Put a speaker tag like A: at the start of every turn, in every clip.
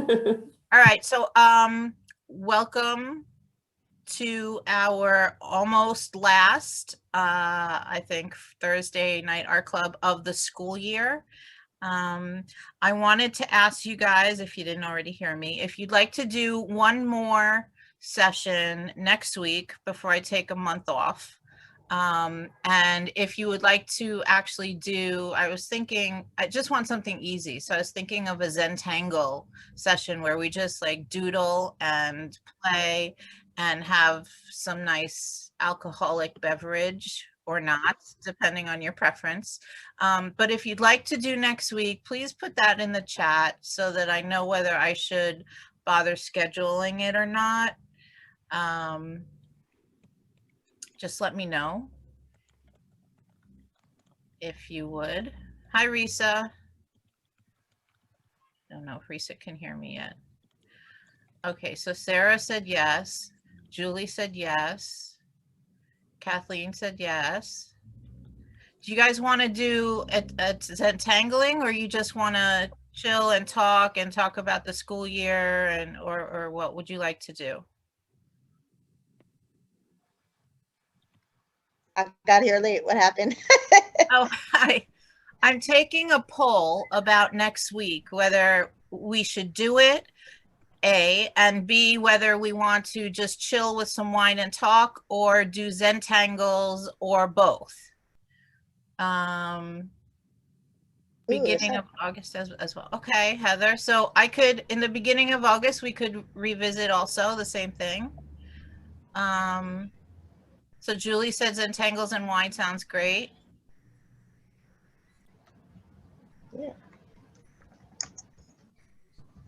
A: All right, so welcome to our almost last, I think, Thursday night art club of the school year. I wanted to ask you guys, if you didn't already hear me, if you'd like to do one more session next week before I take a month off. And if you would like to actually do, I was thinking, I just want something easy. So I was thinking of a Zentangle session where we just like doodle and play and have some nice alcoholic beverage or not, depending on your preference. But if you'd like to do next week, please put that in the chat so that I know whether I should bother scheduling it or not. Just let me know if you would. Hi, Risa. Don't know if Risa can hear me yet. Okay, so Sarah said yes. Julie said yes. Kathleen said yes. Do you guys want to do a Zentangling, or you just want to chill and talk about the school year, and or what would you like to do?
B: I got here late. What happened?
A: Oh, hi. I'm taking a poll about next week, whether we should do it, A, and B, whether we want to just chill with some wine and talk, or do Zentangles, or both. Beginning of August as well. Okay, Heather. So I could, in the beginning of August, we could revisit also the same thing. So Julie said Zentangles and wine sounds great.
B: Yeah.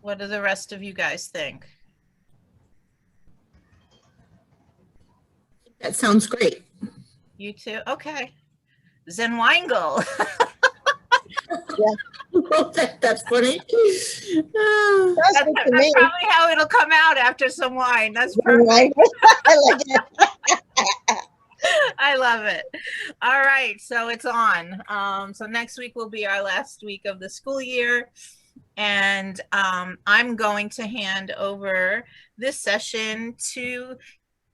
A: What do the rest of you guys think?
C: That sounds great.
A: You too? Okay. Zenwingle.
C: Yeah. That's funny.
A: That's probably how it'll come out after some wine. That's perfect.
B: I like it.
A: I love it. All right, so it's on. So next week will be our last week of the school year. And I'm going to hand over this session to,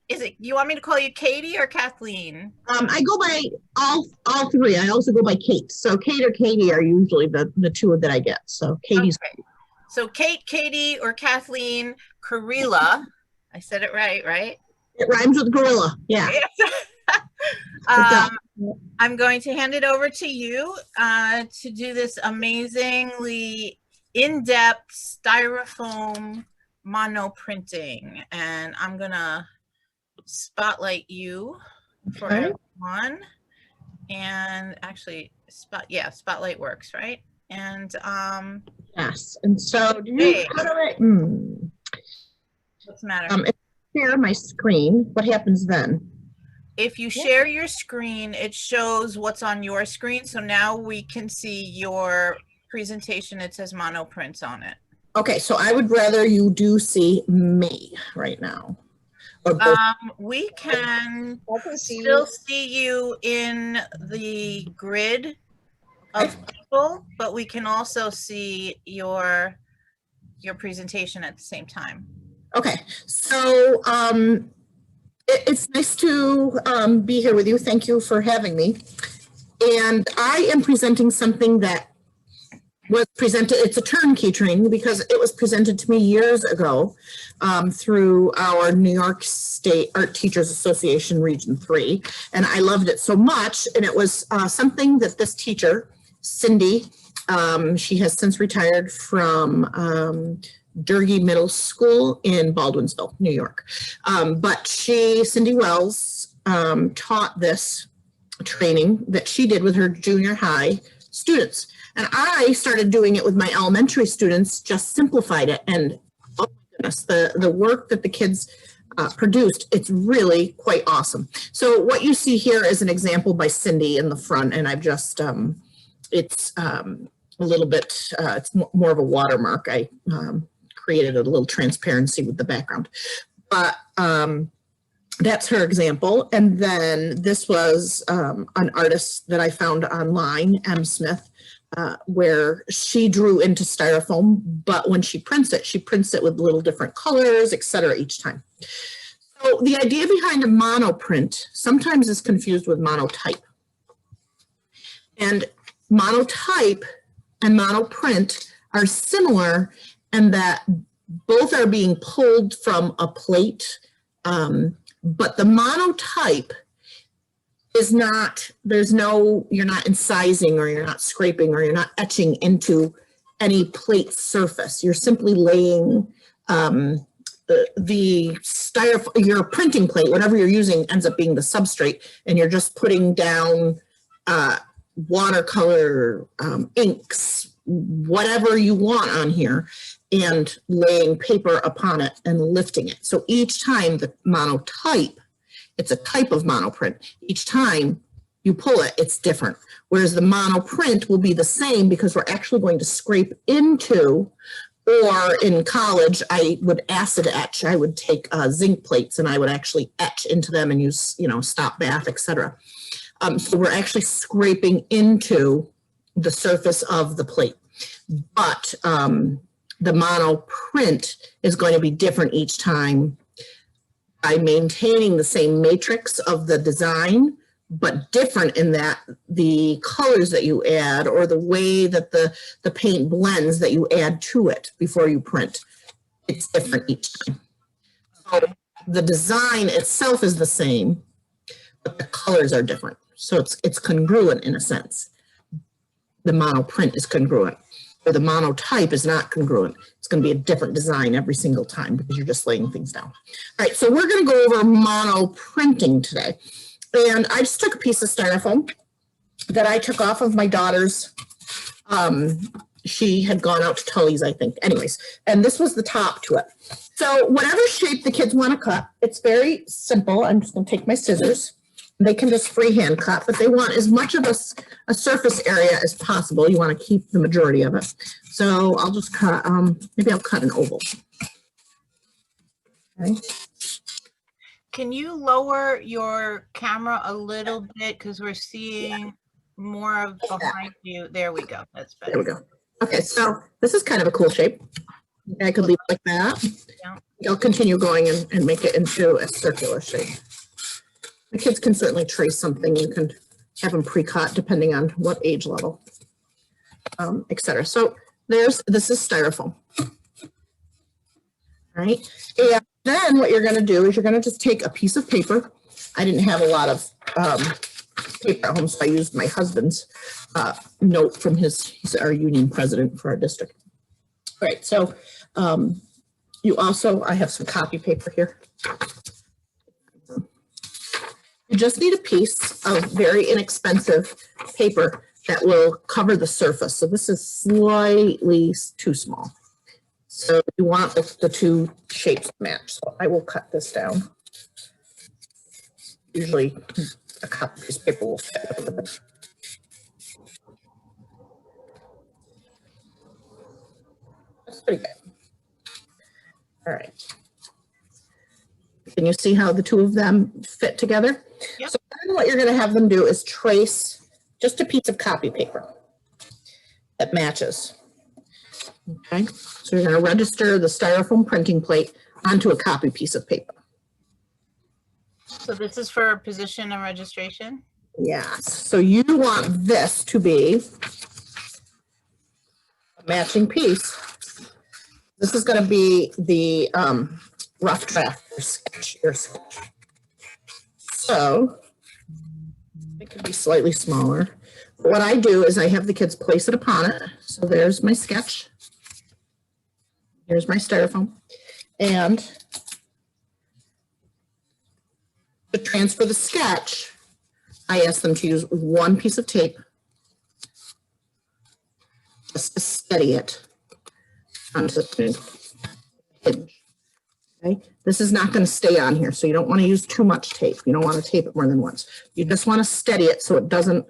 A: you want me to call you Katie or Kathleen?
C: I go by all three. I also go by Kate. So Kate or Katie are usually the two that I get. So Katie's.
A: Okay. So Kate, Katie, or Kathleen Kuryla. I said it right?
C: It rhymes with gorilla. Yeah.
A: I'm going to hand it over to you to do this amazingly in-depth styrofoam monoprinting, and I'm gonna spotlight you for everyone. And actually, spotlight works, right? And
C: yes. And so,
A: what's the matter?
C: If I share my screen, what happens then?
A: If you share your screen, it shows what's on your screen. So now we can see your presentation. It says monoprints on it.
C: Okay, so I would rather you do see me right now.
A: We can still see you in the grid of people, but we can also see your presentation at the same time.
C: Okay, so it's nice to be here with you. Thank you for having me. And I am presenting something that was presented, it's a turnkey training because it was presented to me years ago through our New York State Art Teachers Association Region 3. And I loved it so much. And it was something that this teacher, Cindy, she has since retired from Durgee Middle School in Baldwinsville, New York. But Cindy Wells taught this training that she did with her junior high students. And I started doing it with my elementary students, just simplified it. And oh my goodness, the work that the kids produced, it's really quite awesome. So what you see here is an example by Cindy in the front, and I've just, it's a little bit, it's more of a watermark. I created a little transparency with the background. But that's her example. And then this was an artist that I found online, M. Smith. where she drew into Styrofoam, but when she prints it with little different colors, etc. each time. So the idea behind a monoprint sometimes is confused with monotype. And monotype and monoprint are similar in that both are being pulled from a plate, but the monotype is not, you're not incising or you're not scraping or you're not etching into any plate surface. You're simply laying the styrofoam, your printing plate, whatever you're using ends up being the substrate, and you're just putting down watercolor, inks, whatever you want on here, and laying paper upon it and lifting it. So each time the monotype, it's a type of monoprint. Each time you pull it, it's different. Whereas the monoprint will be the same because we're actually going to scrape into, or in college, I would acid etch. I would take zinc plates and I would actually etch into them and use, stop bath, etc. So we're actually scraping into the surface of the plate. But the monoprint is going to be different each time by maintaining the same matrix of the design, but different in that the colors that you add or the way that the paint blends that you add to it before you print, it's different each time. So the design itself is the same, but the colors are different. So it's congruent in a sense. The monoprint is congruent, or the monotype is not congruent. It's going to be a different design every single time because you're just laying things down. All right, so we're going to go over monoprinting today. And I just took a piece of Styrofoam that I took off of my daughter's. She had gone out to Tully's, I think. Anyways, and this was the top to it. So whatever shape the kids want to cut, it's very simple. I'm just going to take my scissors. They can just freehand cut, but they want as much of a surface area as possible. You want to keep the majority of it. So I'll just cut, maybe I'll cut an oval. Okay.
A: Can you lower your camera a little bit because we're seeing more of behind you? There we go. That's better.
C: There we go. Okay, so this is kind of a cool shape. I could leave it like that.
A: Yeah.
C: I'll continue going and make it into a circular shape. The kids can certainly trace something. You can have them pre-cut depending on what age level, etc. So this is Styrofoam. All right, and then what you're going to do is you're going to just take a piece of paper. I didn't have a lot of paper at home, so I used my husband's note from he's our union president for our district. All right, so I have some copy paper here. You just need a piece of very inexpensive paper that will cover the surface. So this is slightly too small. So you want the two shapes to match. So I will cut this down. Usually a copy piece of paper will fit with it. That's pretty good. All right. Can you see how the two of them fit together?
A: Yep.
C: So then what you're going to have them do is trace just a piece of copy paper that matches. Okay, so you're going to register the Styrofoam printing plate onto a copy piece of paper.
A: So this is for position and registration?
C: Yes. So you want this to be a matching piece. This is going to be the rough draft, your sketch. So it could be slightly smaller. What I do is I have the kids place it upon it. So there's my sketch. Here's my Styrofoam. And to transfer the sketch, I ask them to use one piece of tape just to steady it onto the hinge. Okay, this is not going to stay on here, so you don't want to use too much tape. You don't want to tape it more than once. You just want to steady it so it doesn't,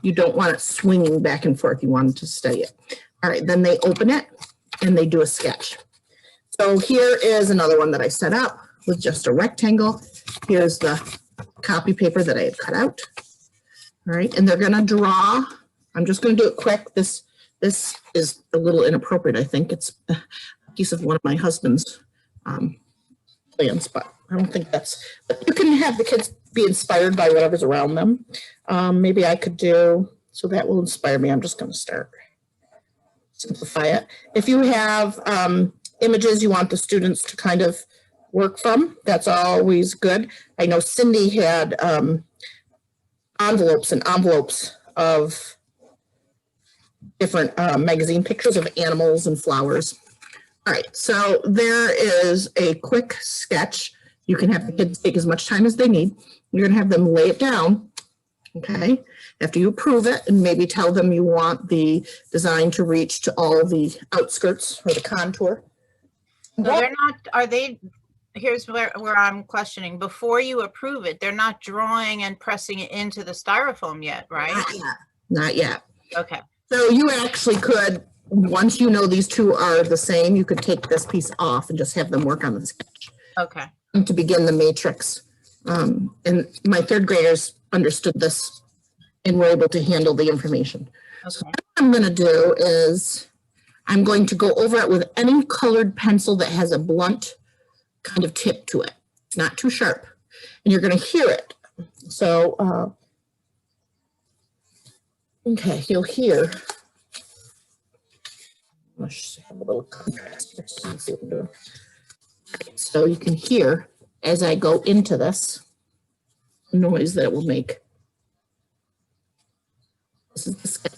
C: you don't want it swinging back and forth. You want it to steady it. All right, then they open it and they do a sketch. So here is another one that I set up with just a rectangle. Here's the copy paper that I had cut out. All right, and they're going to draw. I'm I'm just going to do it quick. This is a little inappropriate. I think it's a piece of one of my husband's plans, but I don't think that's, but you can have the kids be inspired by whatever's around them. Maybe I could do, so that will inspire me. I'm just going to start. Simplify it. If you have images you want the students to kind of work from, that's always good. I know Cindy had envelopes and envelopes of different magazine pictures of animals and flowers. All right, so there is a quick sketch. You can have the kids take as much time as they need. You're gonna have them lay it down, okay? After you approve it and maybe tell them you want the design to reach to all the outskirts or the contour.
A: So they're not, are they, here's where I'm questioning. Before you approve it, they're not drawing and pressing it into the styrofoam yet, right?
C: Not yet. Not yet.
A: Okay.
C: So you actually could, once you know these two are the same, you could take this piece off and just have them work on the sketch.
A: Okay.
C: To begin the matrix. And my third graders understood this and were able to handle the information.
A: Okay.
C: So what I'm going to do is I'm going to go over it with any colored pencil that has a blunt kind of tip to it. It's not too sharp. And you're going to hear it. So, okay, you'll hear. Let's have a little contrast here so you can see what I'm doing. So you can hear as I go into this noise that it will make. This is the sketch.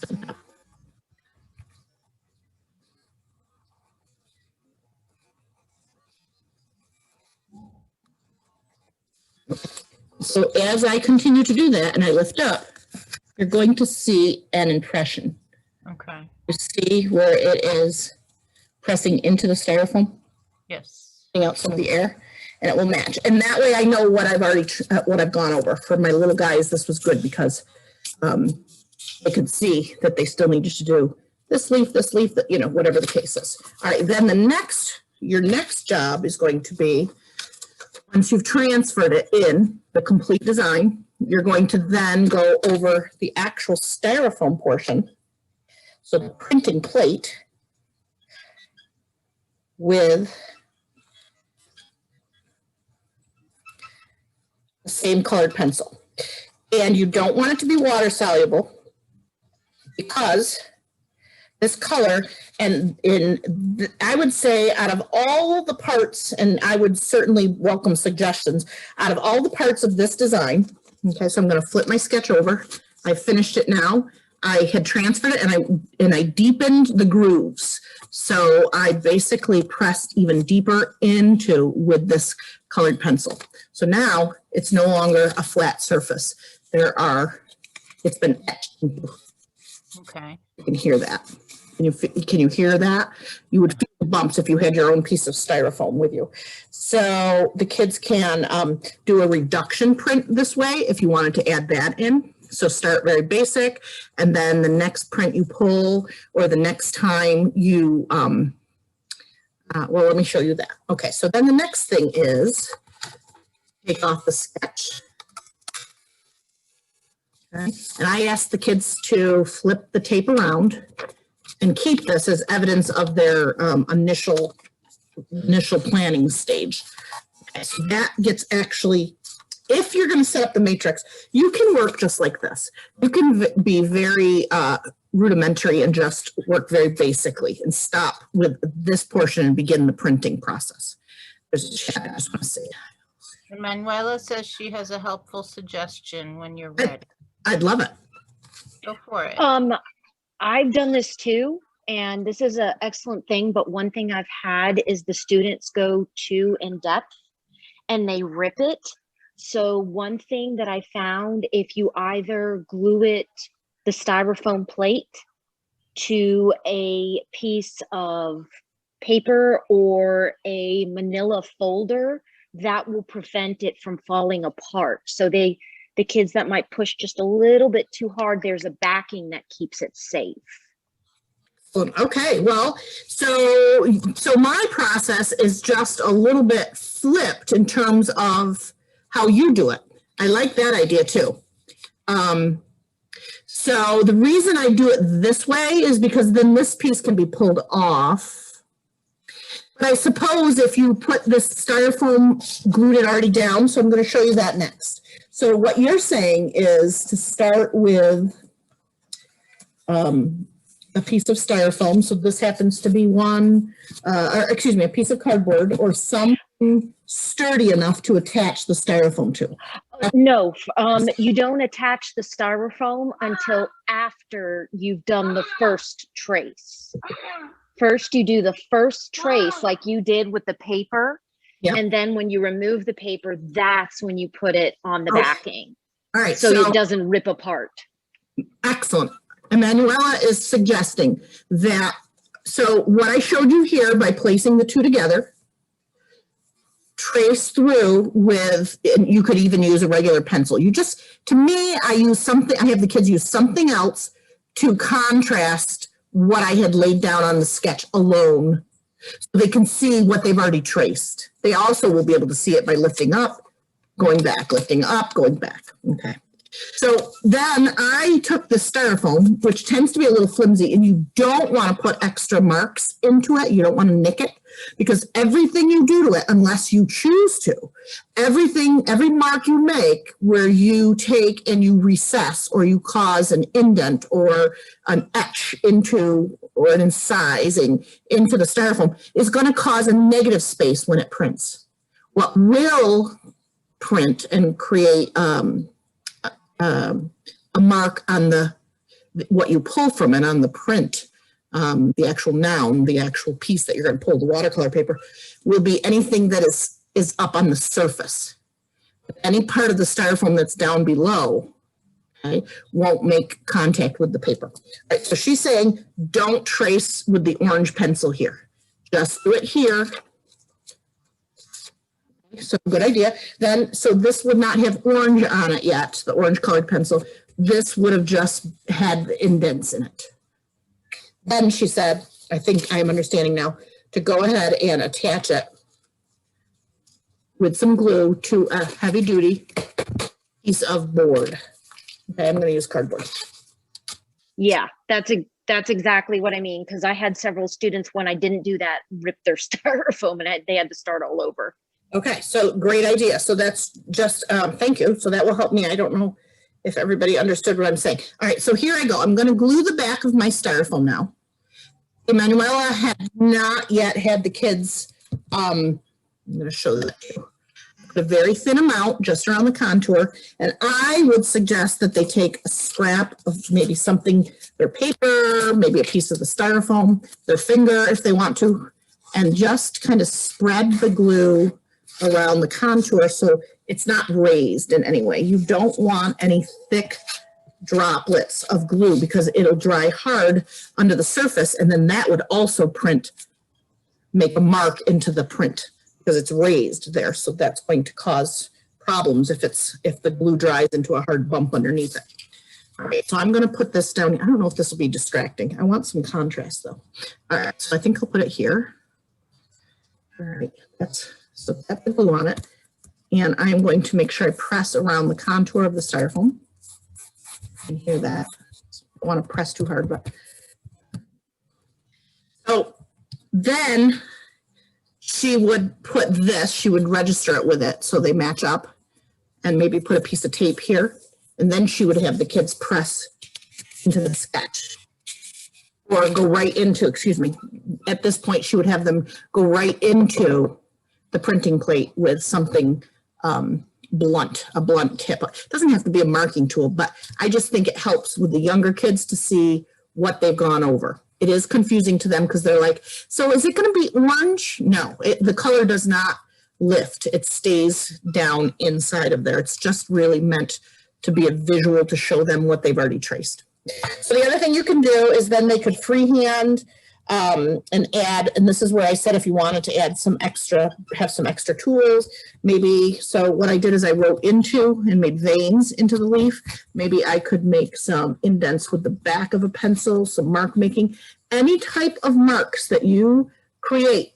C: So as I continue to do that and I lift up, you're going to see an impression.
A: Okay.
C: You see where it is pressing into the styrofoam?
A: Yes.
C: Out some of the air, and it will match. And that way I know what I've already, what I've gone over. For my little guys, this was good because they could see that they still needed to do this leaf, you know, whatever the case is. All right, then your next job is going to be, once you've transferred it in the complete design, you're going to then go over the actual styrofoam portion. So the printing plate with the same colored pencil. And you don't want it to be water soluble because this color, and I would say out of all the parts, and I would certainly welcome suggestions, out of all the parts of this design, okay, so I'm going to flip my sketch over. I finished it now. I had transferred it and I deepened the grooves. So I basically pressed even deeper into with this colored pencil. So now it's no longer a flat surface. It's been etched.
A: Okay.
C: You can hear that. Can you hear that? You would feel the bumps if you had your own piece of styrofoam with you. So the kids can do a reduction print this way if you wanted to add that in. So start very basic, and then the next print you pull, or the next time you, well, let me show you that. Okay, so then the next thing is take off the sketch. Okay. And I asked the kids to flip the tape around and keep this as evidence of their initial planning stage. Okay, so that gets actually, if you're going to set up the matrix, you can work just like this. You can be very rudimentary and just work very basically and stop with this portion and begin the printing process. There's a chat, I just want to say.
A: Manuela says she has a helpful suggestion when you're ready.
C: I'd love it.
A: Go for it.
D: I've done this too, and this is an excellent thing, but one thing I've had is the students go too in depth and they rip it. So one thing that I found, if you either glue it, the styrofoam plate, to a piece of paper or a manila folder, that will prevent it from falling apart. So the kids that might push just a little bit too hard, there's a backing that keeps it safe.
C: Okay, well, so my process is just a little bit flipped in terms of how you do it. I like that idea too. So the reason I do it this way is because then this piece can be pulled off. But I suppose if you put this styrofoam, glued it already down, so I'm going to show you that next. So what you're saying is to start with a piece of styrofoam. So this happens to be a piece of cardboard or something sturdy enough to attach the styrofoam to.
D: No, you don't attach the styrofoam until after you've done the first trace. First, you do the first trace like you did with the paper.
C: Yeah.
D: And then when you remove the paper, that's when you put it on the backing.
C: All right.
D: So it doesn't rip apart.
C: Excellent. Emanuela is suggesting that, so what I showed you here by placing the two together, trace through with, and you could even use a regular pencil. To me, I have the kids use something else to contrast what I had laid down on the sketch alone, so they can see what they've already traced. They also will be able to see it by lifting up, going back, lifting up, going back. Okay. So then I took the styrofoam, which tends to be a little flimsy, and you don't want to put extra marks into it. You don't want to nick it, because everything you do to it, unless you choose to, every mark you make where you take and you recess or you cause an indent or an etch into or an incising into the styrofoam is going to cause a negative space when it prints. What will print and create a mark on what you pull from it on the print, the actual noun, the actual piece that you're going to pull, the watercolor paper, will be anything that is up on the surface. Any part of the styrofoam that's down below, okay, won't make contact with the paper. All right, so she's saying don't trace with the orange pencil here. Just do it here. So good idea. Then, so this would not have orange on it yet, the orange colored pencil. This would have just had the indents in it. Then she said, I think I'm understanding now, to go ahead and attach it with some glue to a heavy duty piece of board. Okay, I'm going to use cardboard.
D: Yeah, that's exactly what I mean, because I had several students when I didn't do that rip their styrofoam and they had to start all over.
C: Okay, so great idea. So that's just, thank you. So that will help me. I don't know if everybody understood what I'm saying. All right, so here I go. I'm going to glue the back of my styrofoam now. Emanuela had not yet had the kids, I'm going to show that to you. Put a very thin amount just around the contour. And I would suggest that they take a scrap of maybe something, their paper, maybe a piece of the styrofoam, their finger if they want to, and just kind of spread the glue around the contour so it's not raised in any way. You don't want any thick droplets of glue because it'll dry hard under the surface, and then that would also make a mark into the print because it's raised there. So that's going to cause problems if the glue dries into a hard bump underneath it. All right, so I'm going to put this down. I don't know if this will be distracting. I want some contrast though. All right, so I think I'll put it here. All right, so that's the glue on it. And I'm going to make sure I press around the contour of the styrofoam. You can hear that. I don't want to press too hard, but. So then she would put this, she would register it with it so they match up, and maybe put a piece of tape here. And then she would have the kids press into the sketch or go right into, excuse me, at this point, she would have them go right into the printing plate with something blunt, a blunt tip. It doesn't have to be a marking tool, but I just think it helps with the younger kids to see what they've gone over. It is confusing to them because they're like, so is it going to be orange? No, the color does not lift. It stays down inside of there. It's just really meant to be a visual to show them what they've already traced. So the other thing you can do is then they could freehand and add, and this is where I said if you wanted to add some extra, have some extra tools, maybe. So what I did is I wrote into and made veins into the leaf. Maybe I could make some indents with the back of a pencil, some mark making. Any type of marks that you create,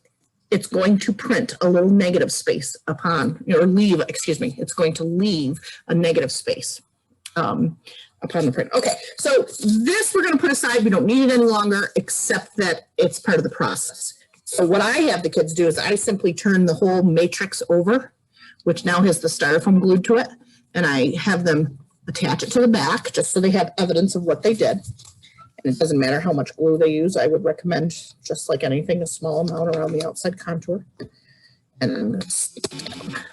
C: it's going to print a little negative space upon, or leave, excuse me, it's going to leave a negative space upon the print. Okay, so this we're gonna put aside. We don't need it any longer, except that it's part of the process. So what I have the kids do is I simply turn the whole matrix over, which now has the styrofoam glued to it, and I have them attach it to the back just so they have evidence of what they did. And it doesn't matter how much glue they use. I would recommend, just like anything, a small amount around the outside contour. And then there.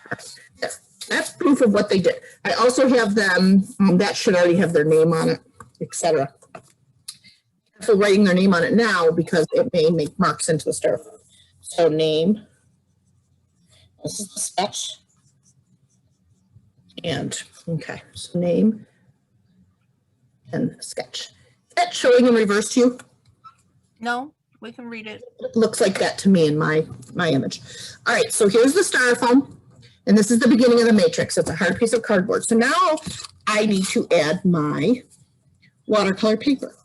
C: That's proof of what they did. I also have them, that should already have their name on it, etc. So writing their name on it now because it may make marks into the styrofoam. So name, this is the sketch. And, okay, so name and sketch. Is that showing in reverse to you?
A: No, we can read it.
C: It looks like that to me in my image. All right, so here's the styrofoam. And this is the beginning of the matrix. It's a hard piece of cardboard. So now I need to add my watercolor paper.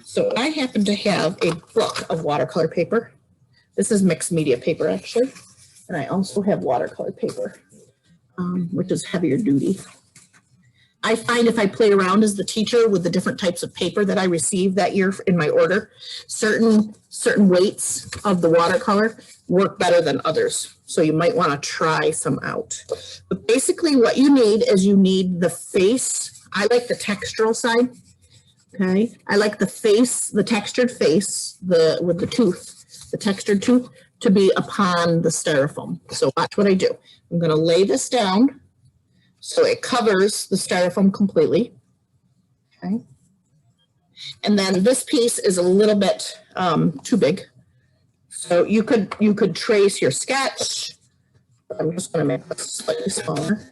C: So I happen to have a book of watercolor paper. This is mixed media paper, actually. And I also have watercolor paper, which is heavier duty. I find if I play around as the teacher with the different types of paper that I received that year in my order, certain weights of the watercolor work better than others. So you might want to try some out. But basically what you need is you need the face. I like the textural side. Okay. I like the face, the textured face, with the tooth, the textured tooth to be upon the styrofoam. So watch what I do. I'm going to lay this down so it covers the styrofoam completely. Okay. And then this piece is a little bit too big. So you could trace your sketch. I'm just going to make this slightly smaller.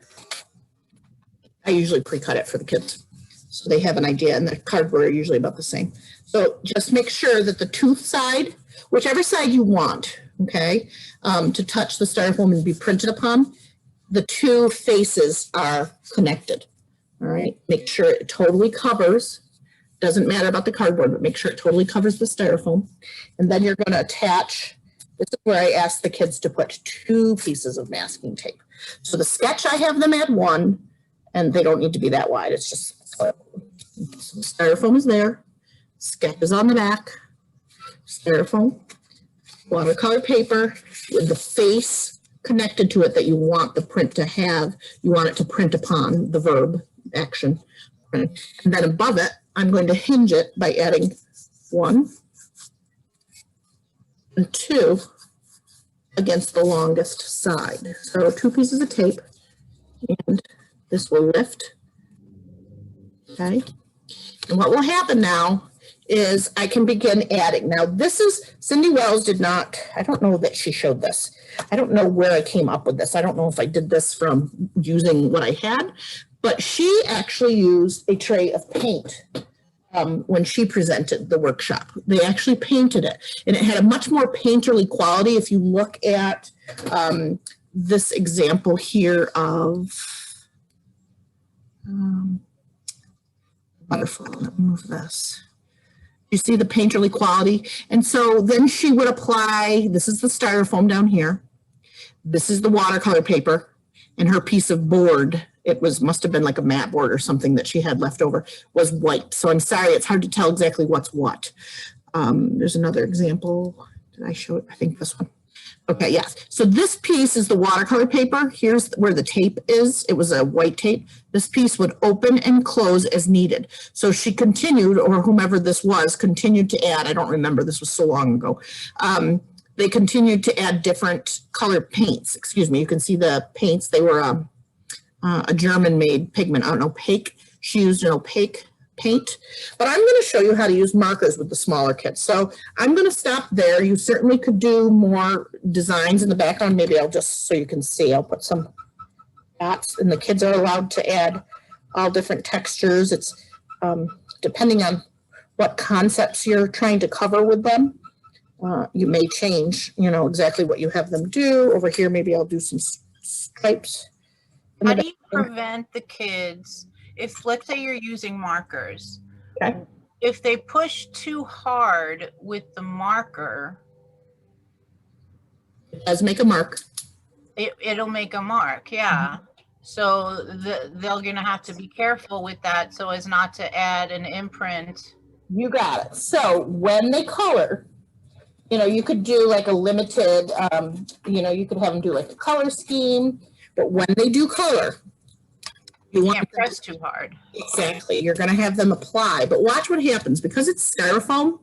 C: I usually pre-cut it for the kids, so they have an idea, and the cardboard are usually about the same. So just make sure that the tooth side, whichever side you want, okay, to touch the styrofoam and be printed upon, the two faces are connected. All right, make sure it totally covers. Doesn't matter about the cardboard, but make sure it totally covers the styrofoam. And then you're going to attach, this is where I ask the kids to put 2 pieces of masking tape. So the sketch, I have them add 1, and they don't need to be that wide. It's just, so the styrofoam is there, sketch is on the back, styrofoam, watercolor paper with the face connected to it that you want the print to have. You want it to print upon the verb action. And then above it, I'm going to hinge it by adding 1 and 2 against the longest side. So 2 pieces of tape, and this will lift. Okay. And what will happen now is I can begin adding. Now this is, Cindy Wells did not, I don't know that she showed this. I don't know where I came up with this. I don't know if I did this from using what I had, but she actually used a tray of paint when she presented the workshop. They actually painted it, and it had a much more painterly quality. If you look at this example here of wonderful, let me move this. You see the painterly quality? And so then she would apply, this is the styrofoam down here. This is the watercolor paper, and her piece of board, it must have been like a mat board or something that she had left over, was white. So I'm sorry, it's hard to tell exactly what's what. There's another example. Did I show it? I think this one. Okay, yes. So this piece is the watercolor paper. Here's where the tape is. It was a white tape. This piece would open and close as needed. So she continued, or whomever this was, continued to add, I don't remember, this was so long ago. They continued to add different colored paints. Excuse me, you can see the paints. They were a German-made pigment, opaque. She used an opaque paint, but I'm going to show you how to use markers with the smaller kids. So I'm going to stop there. You certainly could do more designs in the background. Maybe I'll just, so you can see, I'll put some dots, and the kids are allowed to add all different textures. It's depending on what concepts you're trying to cover with them. You may change, exactly what you have them do. Over here, maybe I'll do some stripes.
A: How do you prevent the kids, if let's say you're using markers,
C: okay,
A: if they push too hard with the marker,
C: it does make a mark.
A: it'll make a mark, yeah. So they're gonna have to be careful with that so as not to add an imprint.
C: You got it. So when they color, you know, you could do like a limited, you know, you could have them do like a color scheme, but when they do color, you want
A: Can't
C: them
A: press too hard.
C: exactly, you're going to have them apply, but watch what happens because it's styrofoam.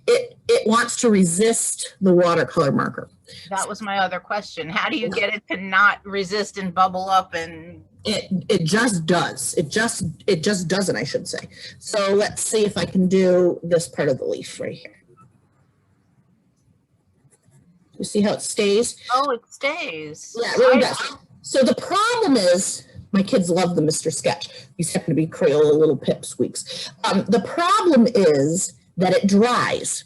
C: It wants to resist the watercolor marker.
A: That was my other question. How do you get it to not resist and bubble up and?
C: It just does. It just doesn't, I should say. So let's see if I can do this part of the leaf right here. You see how it stays?
A: Oh, it stays.
C: Yeah, it really does. So the problem is, my kids love the Mr. Sketch. These happen to be Crayola little pipsqueaks. The problem is that it dries.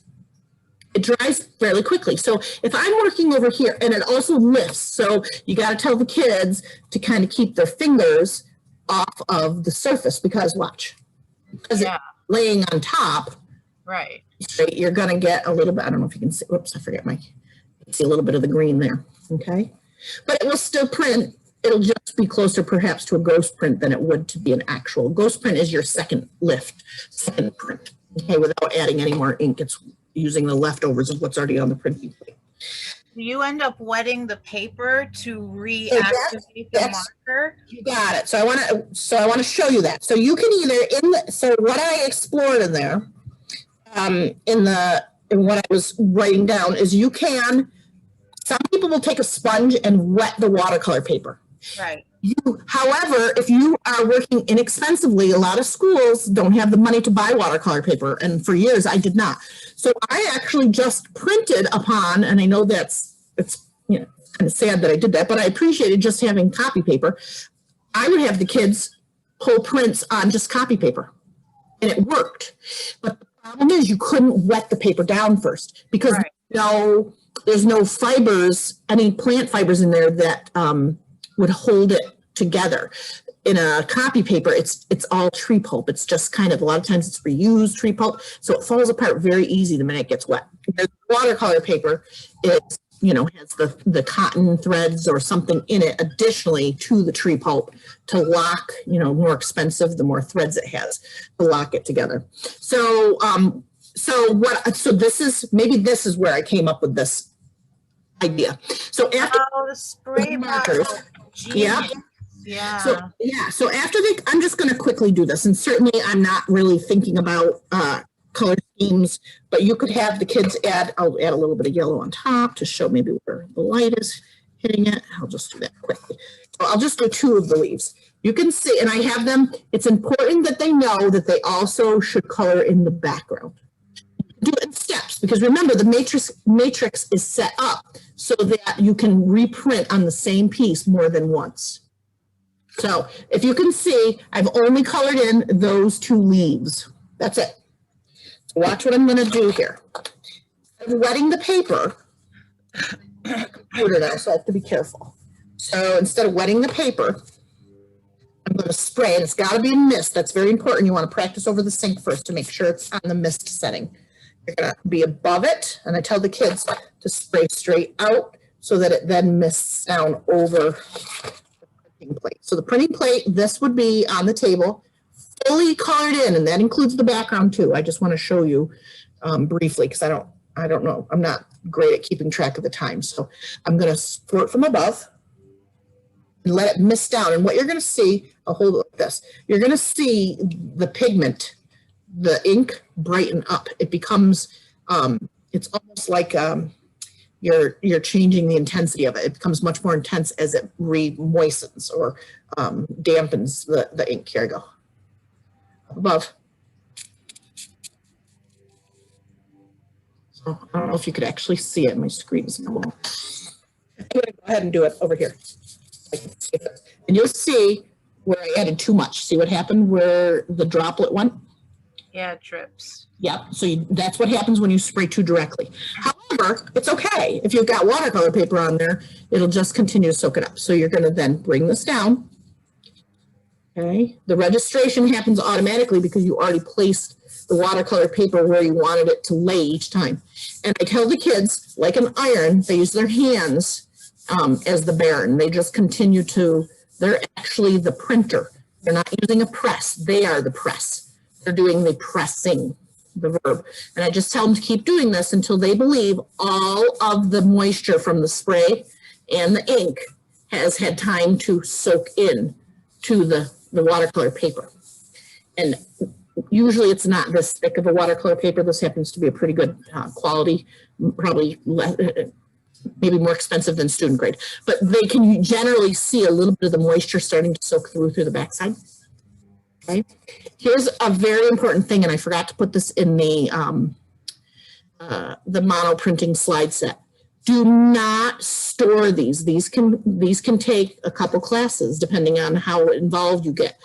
C: It dries fairly quickly. So if I'm working over here, and it also lifts, so you got to tell the kids to kind of keep their fingers off of the surface because watch, because it's laying on top.
A: Right.
C: Straight, you're going to get a little bit. I don't know if you can see. Whoops, I forget my. See a little bit of the green there. Okay, but it will still print. It'll just be closer perhaps to a ghost print than it would to be an actual. Ghost print is your second lift, second print, okay, without adding any more ink. It's using the leftovers of what's already on the printing plate.
A: Do you end up wetting the paper to reactivate the marker?
C: You got it. So I want to show you that. So you can either so what I explored in there, in what I was writing down is you can, some people will take a sponge and wet the watercolor paper.
A: Right.
C: However, if you are working inexpensively, a lot of schools don't have the money to buy watercolor paper. And for years I did not. So I actually just printed upon, and I know it's you know, kind of sad that I did that, but I appreciated just having copy paper. I would have the kids pull prints on just copy paper and it worked. But the problem is you couldn't wet the paper down first because there's no fibers, any plant fibers in there that would hold it together. In a copy paper, it's all tree pulp. It's just kind of, a lot of times it's reused tree pulp. So it falls apart very easy the minute it gets wet. The watercolor paper is, you know, has the cotton threads or something in it additionally to the tree pulp to lock, you know, more expensive, the more threads it has to lock it together. So, so this is where I came up with this idea. So after
A: the spray
C: markers,
A: yeah.
C: So after I'm just going to quickly do this, and certainly I'm not really thinking about color schemes, but you could have the kids I'll add a little bit of yellow on top to show maybe where the light is hitting it. I'll just do that quickly. So I'll just do two of the leaves. You can see, and I have them, it's important that they know that they also should color in the background. Do it in steps, because remember the matrix is set up so that you can reprint on the same piece more than once. So if you can see, I've only colored in those two leaves. That's it. So watch what I'm going to do here. I'm wetting the paper. Computer now, so I have to be careful. So instead of wetting the paper, I'm going to spray, and it's got to be in mist. That's very important. You want to practice over the sink first to make sure it's on the mist setting. You're going to be above it, and I tell the kids to spray straight out so that it then mists down over plate. So the printing plate, this would be on the table, fully colored in, and that includes the background too. I just want to show you briefly because I don't know. I'm not great at keeping track of the time. So I'm going to pour it from above and let it mist down. And what you're going to see, I'll hold it like this. You're going to see the pigment, the ink brighten up. It becomes, it's almost like you're changing the intensity of it. It becomes much more intense as it re-moistens or dampens the ink. Here I go. Above. So I don't know if you could actually see it. My screen is small. I'm going to go ahead and do it over here. And you'll see where I added too much. See what happened where the droplet went?
A: Yeah, it drips.
C: Yep. So that's what happens when you spray too directly. However, it's okay. If you've got watercolor paper on there, it'll just continue to soak it up. So you're going to then bring this down. Okay. The registration happens automatically because you already placed the watercolor paper where you wanted it to lay each time. And I tell the kids, like an iron, they use their hands as the baron. They just continue to They're actually the printer. They're not using a press. They are the press. They're doing the pressing, the verb. And I just tell them to keep doing this until they believe all of the moisture from the spray and the ink has had time to soak in to the watercolor paper. And usually it's not this thick of a watercolor paper. This happens to be a pretty good quality, probably less, maybe more expensive than student grade, but they can generally see a little bit of the moisture starting to soak through the backside. Okay. Here's a very important thing, and I forgot to put this in the mono printing slide set. Do not store these. These can take a couple classes depending on how involved you get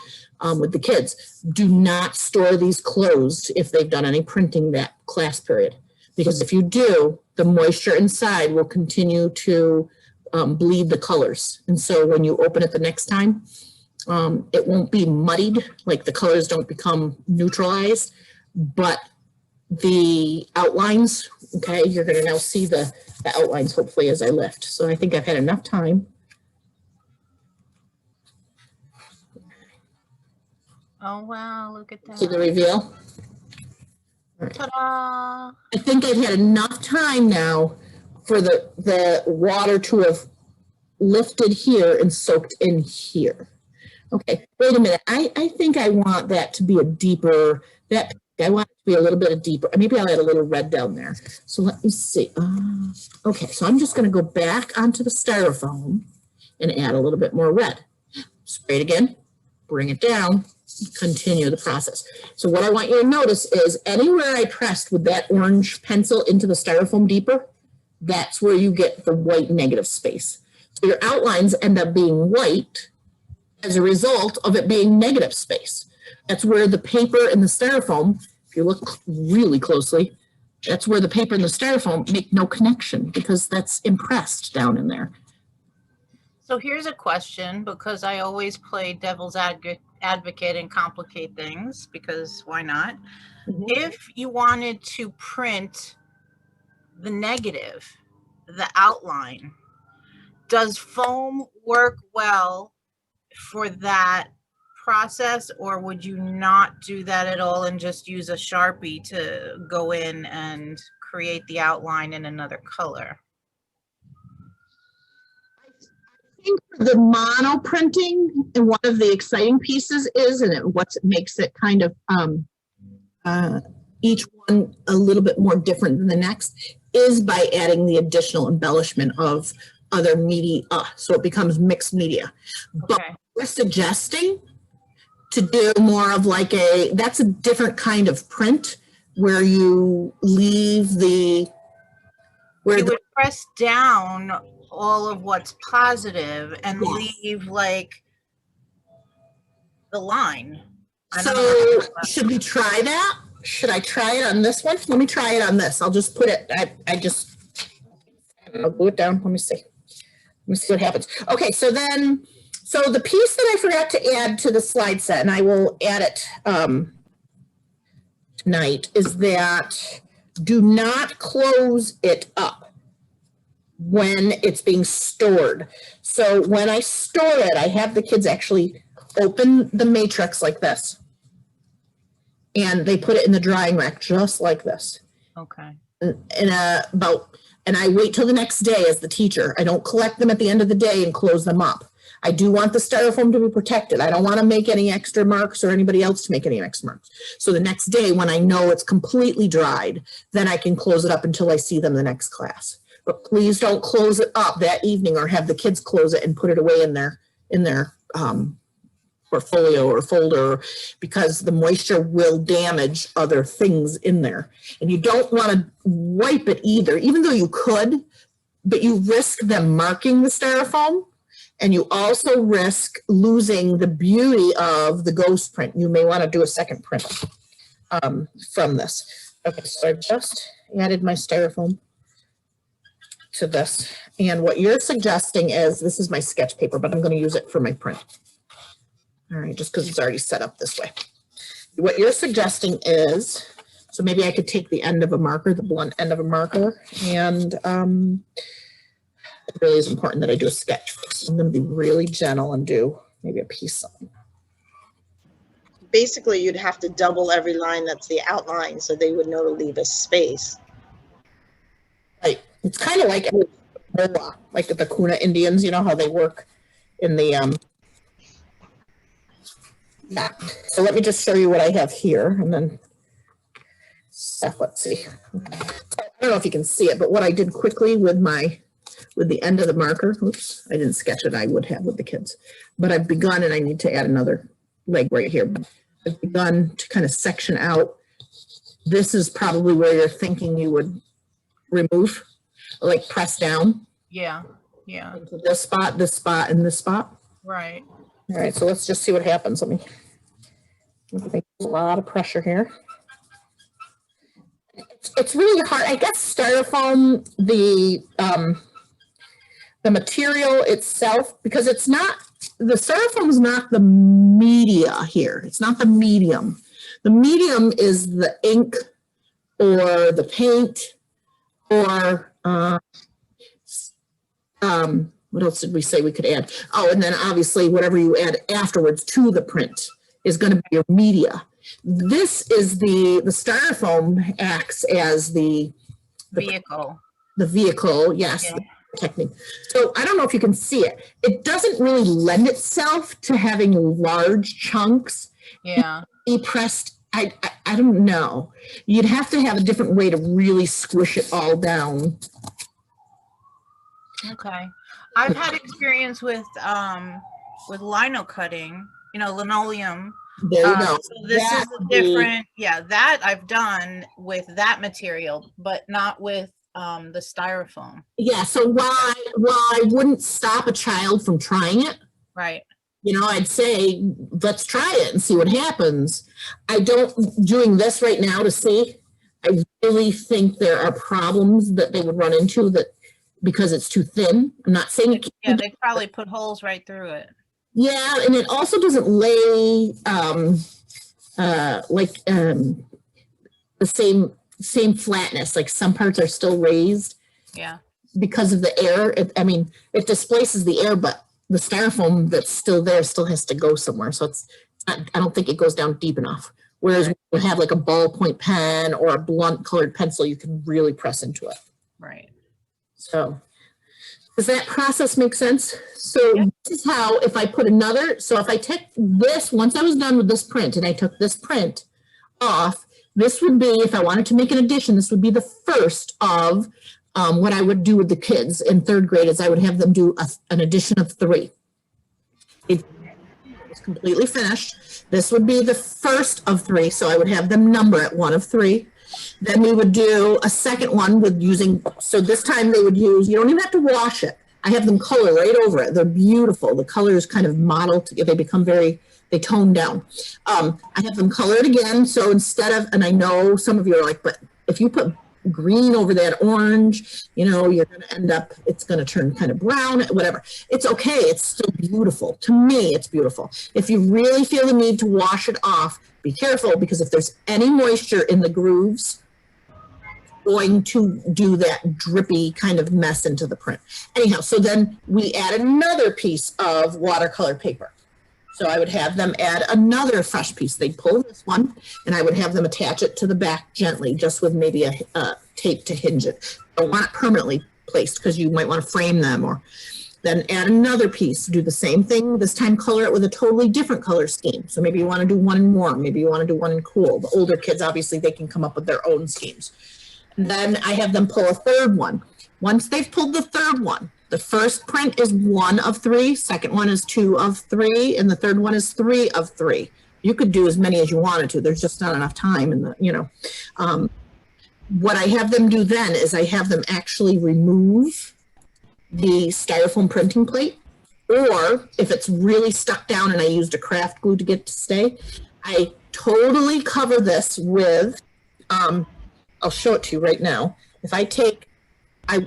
C: with the kids. Do not store these closed if they've done any printing that class period, because if you do, the moisture inside will continue to bleed the colors. And so when you open it the next time, it won't be muddied, like the colors don't become neutralized, but the outlines, okay, you're gonna now see the outlines hopefully as I lift. So I think I've had enough time.
A: Oh, wow, look at
C: See the
A: that.
C: reveal?
A: Ta-da!
C: I think I've had enough time now for the water to have lifted here and soaked in here. Okay, wait a minute. I think I want that to be a deeper, I want it to be a little bit of deeper. Maybe I'll add a little red down there. So let me see. Okay, so I'm just going to go back onto the Styrofoam and add a little bit more red. Spray it again, bring it down, continue the process. So what I want you to notice is anywhere I pressed with that orange pencil into the Styrofoam deeper, that's where you get the white negative space. So your outlines end up being white as a result of it being negative space. That's where the paper and the Styrofoam, if you look really closely, that's where the paper and the Styrofoam make no connection because that's impressed down in there.
A: So here's a question, because I always play devil's advocate and complicate things, because why not? If you wanted to print the negative, the outline, does foam work well for that process, or would you not do that at all and just use a Sharpie to go in and create the outline in another color?
C: I think the mono printing, and one of the exciting pieces is, and what makes it kind of each one a little bit more different than the next, is by adding the additional embellishment of other media, so it becomes mixed media. But
A: Okay.
C: we're suggesting to do more of like that's a different kind of print where you leave
A: You would press down all of what's positive and
C: Yes.
A: leave like the line. I don't
C: So
A: know.
C: should we try that? Should I try it on this one? Let me try it on this. I'll just put it, I'll glue it down. Let me see. Let me see what happens. Okay, so the piece that I forgot to add to the slide set, and I will add it tonight, is that do not close it up when it's being stored. So when I store it, I have the kids actually open the matrix like this. And they put it in the drying rack just like this.
A: Okay.
C: And I wait till the next day as the teacher. I don't collect them at the end of the day and close them up. I do want the Styrofoam to be protected. I don't want to make any extra marks or anybody else to make any extra marks. So the next day when I know it's completely dried, then I can close it up until I see them the next class. But please don't close it up that evening or have the kids close it and put it away in their portfolio or folder, because the moisture will damage other things in there. And you don't want to wipe it either, even though you could, but you risk them marking the Styrofoam, and you also risk losing the beauty of the ghost print. You may want to do a second print from this. Okay, so I just added my Styrofoam to this. And what you're suggesting is, this is my sketch paper, but I'm going to use it for my print. All right, just because it's already set up this way. What you're suggesting is, so maybe I could take the end of a marker, the blunt end of a marker, and it really is important that I do a sketch first. I'm going to be really gentle and do maybe a piece of.
B: Basically, you'd have to double every line that's the outline so they would know to leave a space.
C: Right. It's kind of like the Kuna Indians, you know how they work in the yeah. So let me just show you what I have here, and then let's see. I don't know if you can see it, but what I did quickly with the end of the marker. Oops, I didn't sketch it. I would have with the kids, but I've begun, and I need to add another leg right here. I've begun to kind of section out. This is probably where you're thinking you would remove, like press down.
A: Yeah, yeah.
C: Into this spot, and this spot.
A: Right.
C: All right, so let's just see what happens. I think a lot of pressure here. It's really hard. I guess Styrofoam, the material itself, because it's not, the Styrofoam is not the media here. It's not the medium. The medium is the ink or the paint or what else did we say we could add? Oh, and then obviously whatever you add afterwards to the print is going to be your media. This is the Styrofoam acts as the
A: Vehicle.
C: The vehicle, yes.
A: Yeah.
C: The technique. So I don't know if you can see it. It doesn't really lend itself to having large chunks.
A: Yeah.
C: Be pressed. I don't know. You'd have to have a different way to really squish it all down.
A: Okay. I've had experience with lino cutting, linoleum.
C: There you go.
A: So this is a different, that I've done with that material, but not with the Styrofoam.
C: Yeah, so while I wouldn't stop a child from trying it,
A: Right.
C: I'd say, let's try it and see what happens. Doing this right now to see, I really think there are problems that they would run into that because it's too thin. I'm not saying
A: they probably put holes right through it.
C: Yeah, and it also doesn't lay the same flatness. Like some parts are still raised.
A: Yeah.
C: Because of the air. It displaces the air, but the Styrofoam that's still there still has to go somewhere. So I don't think it goes down deep enough. Whereas when you have like a ballpoint pen or a blunt colored pencil, you can really press into it.
A: Right.
C: So does that process make sense? So This is how, if I put if I take this, once I was done with this print and I took this print off, this would be, if I wanted to make an addition, this would be the first of what I would do with the kids in third grade is I would have them do an addition of 3. It's completely finished. This would be the first of 3. So I would have them number it 1 of 3. Then we would do a second one with so this time they would use, you don't even have to wash it. I have them color right over it. They're beautiful. The colors kind of model, they become they tone down. I have them color it again. So instead of, and I know some of you are like, but if you put green over that orange, you're going to end up, it's going to turn kind of brown, whatever. It's okay. It's still beautiful. To me, it's beautiful. If you really feel the need to wash it off, be careful, because if there's any moisture in the grooves, going to do that drippy kind of mess into the print. Anyhow, so then we add another piece of watercolor paper. So I would have them add another fresh piece. They'd pull this one, and I would have them attach it to the back gently, just with maybe a tape to hinge it. I don't want it permanently placed because you might want to frame them, or then add another piece, do the same thing, this time color it with a totally different color scheme. So maybe you want to do one in warm, maybe you want to do one in cool. The older kids, obviously, they can come up with their own schemes. And then I have them pull a third one. Once they've pulled the third one, the first print is 1 of 3, second one is 2 of 3, and the third one is 3 of 3. You could do as many as you wanted to. There's just not enough time in the, what I have them do then is I have them actually remove the Styrofoam printing plate, or if it's really stuck down and I used a craft glue to get it to stay, I totally cover this with, I'll show it to you right now. If I take, I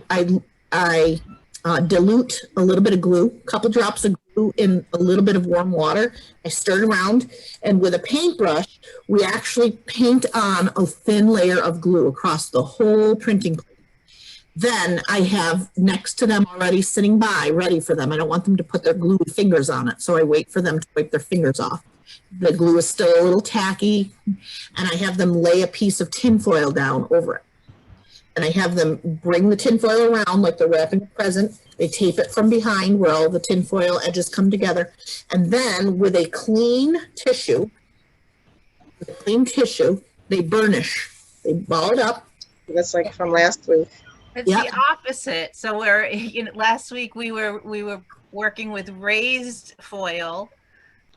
C: dilute a little bit of glue, a couple drops of glue in a little bit of warm water. I stir it around, and with a paintbrush, we actually paint on a thin layer of glue across the whole printing plate. then I have next to them already sitting by, ready for them. I don't want them to put their gluey fingers on it, so I wait for them to wipe their fingers off. The glue is still a little tacky, and I have them lay a piece of tinfoil down over it. And I have them bring the tinfoil around like they're wrapping a present. They tape it from behind where all the tinfoil edges come together. And then with a clean tissue, they burnish. They ball it up.
B: That's like from last week.
A: It's
C: Yep.
A: the opposite. So we're, last week we were working with raised foil,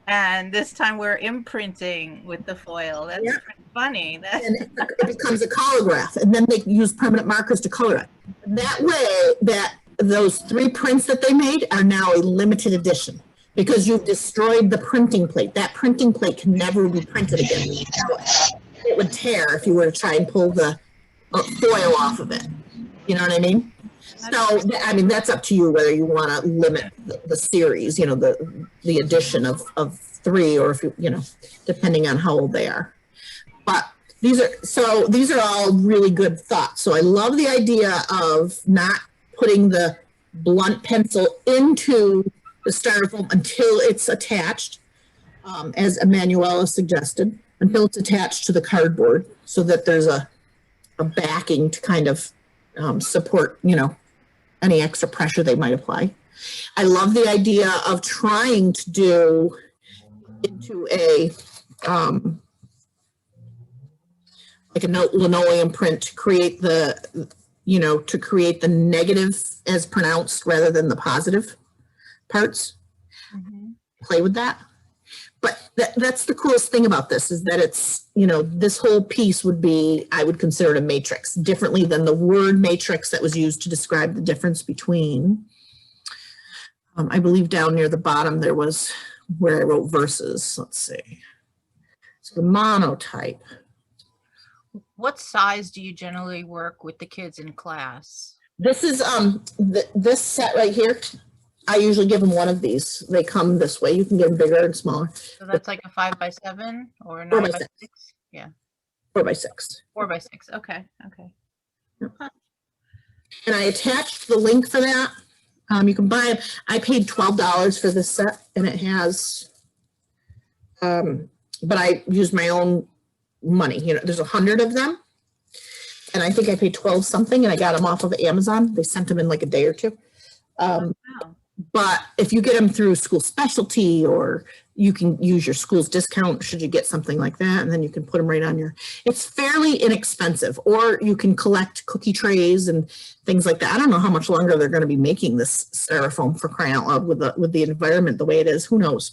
A: and this time we're imprinting with the foil. That's
C: Yep.
A: pretty funny. That's
C: And it becomes a colorgraph. And then they use permanent markers to color it. That way, that those 3 prints that they made are now a limited edition because you've destroyed the printing plate. That printing plate can never be printed again. It would tear if you were to try and pull the foil off of it. You know what I mean? So, I mean, that's up to you whether you want to limit the series, the addition of 3, or if you depending on how old they are. But these are all really good thoughts. So I love the idea of not putting the blunt pencil into the styrofoam until it's attached, as Emanuela suggested, until it's attached to the cardboard, so that there's a backing to kind of support, any extra pressure they might apply. I love the idea of trying to do into a like a linoleum print to create the negative as pronounced rather than the positive parts.
A: Mhm.
C: Play with that. But that's the coolest thing about this, is that it's, this whole piece I would consider it a matrix, differently than the word matrix that was used to describe the difference between, I believe down near the bottom there was where I wrote verses. Let's see. So the monotype.
A: What size do you generally work with the kids in class?
C: This is this set right here. I usually give them one of these. They come this way. You can get them bigger and smaller.
A: So that's like a 5x7 or a
C: 4 by
A: 9x6?
C: 6.
A: Yeah,
C: 4 by 6.
A: 4x6. Okay.
C: And I attached the link for that. You can buy it. I paid $12 for this set, and it has, but I used my own money. There's 100 of them, and I think I paid 12 something, and I got them off of Amazon. They sent them in like a day or two.
A: Wow.
C: But if you get them through school specialty, or you can use your school's discount should you get something like that, and then you can put them right on it's fairly inexpensive. Or you can collect cookie trays and things like that. I don't know how much longer they're going to be making this styrofoam, for crying out loud, with the environment the way it is. Who knows?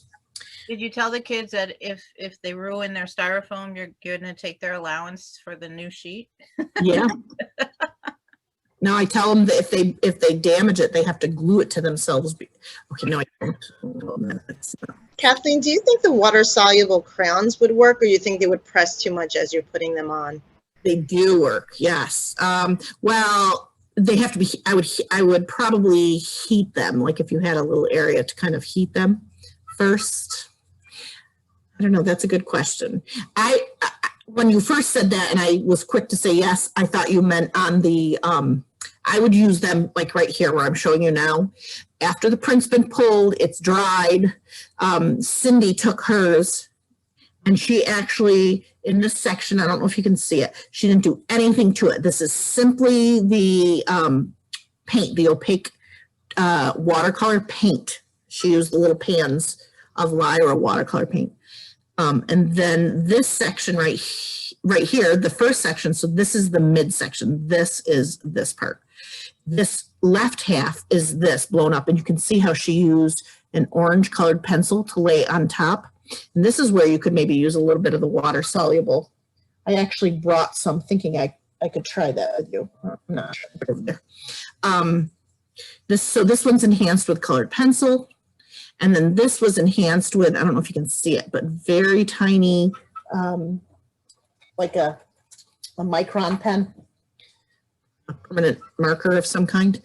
A: Did you tell the kids that if they ruin their styrofoam, you're going to take their allowance for the new sheet?
C: Yeah. Now I tell them that if they damage it, they have to glue it to themselves. Okay, no, I don't.
B: Kathleen, do you think the water-soluble crayons would work, or you think they would press too much as you're putting them on?
C: They do work, yes. Well, they have to be. I would probably heat them, like if you had a little area to kind of heat them first. I don't know. That's a good question. When you first said that, and I was quick to say yes, I thought you meant on the. I would use them like right here where I'm showing you now. After the print's been pulled, it's dried. Cindy took hers, and she actually, in this section, I don't know if you can see it, she didn't do anything to it. This is simply the paint, the opaque watercolor paint. She used the little pans of Lyra watercolor paint. And then this section right here, the first section, so this is the mid section. This is this part. This left half is this blown up, and you can see how she used an orange colored pencil to lay on top. And this is where you could maybe use a little bit of the water soluble. I actually brought some, thinking I could try that with you. I'm not sure. Put it over there. This one's enhanced with colored pencil. And then this was enhanced with, I don't know if you can see it, but very tiny, like a micron pen, a permanent marker of some kind.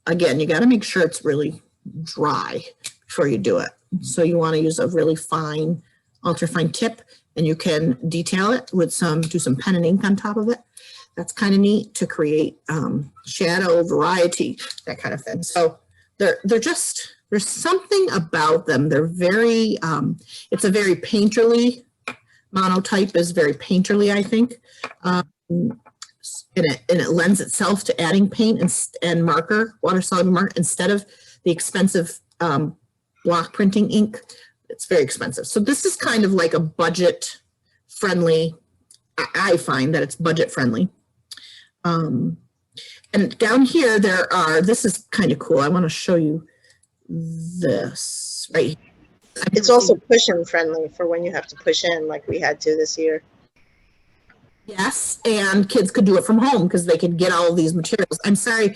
C: Again, you got to make sure it's really dry before you do it. So you want to use a really fine, ultra fine tip, and you can detail it with do some pen and ink on top of it. That's kind of neat to create shadow, variety, that kind of thing. So they're just, there's something about them. They're very, it's a very painterly, monotype is very painterly, I think. And it lends itself to adding paint and marker, water soluble marker, instead of the expensive block printing ink. It's very expensive. So this is kind of like a budget friendly. I find that it's budget friendly. And down here there are, this is kind of cool. I want to show you this right here.
B: It's also push-in friendly for when you have to push in like we had to this year.
C: Yes, and kids could do it from home because they could get all of these materials. I'm sorry,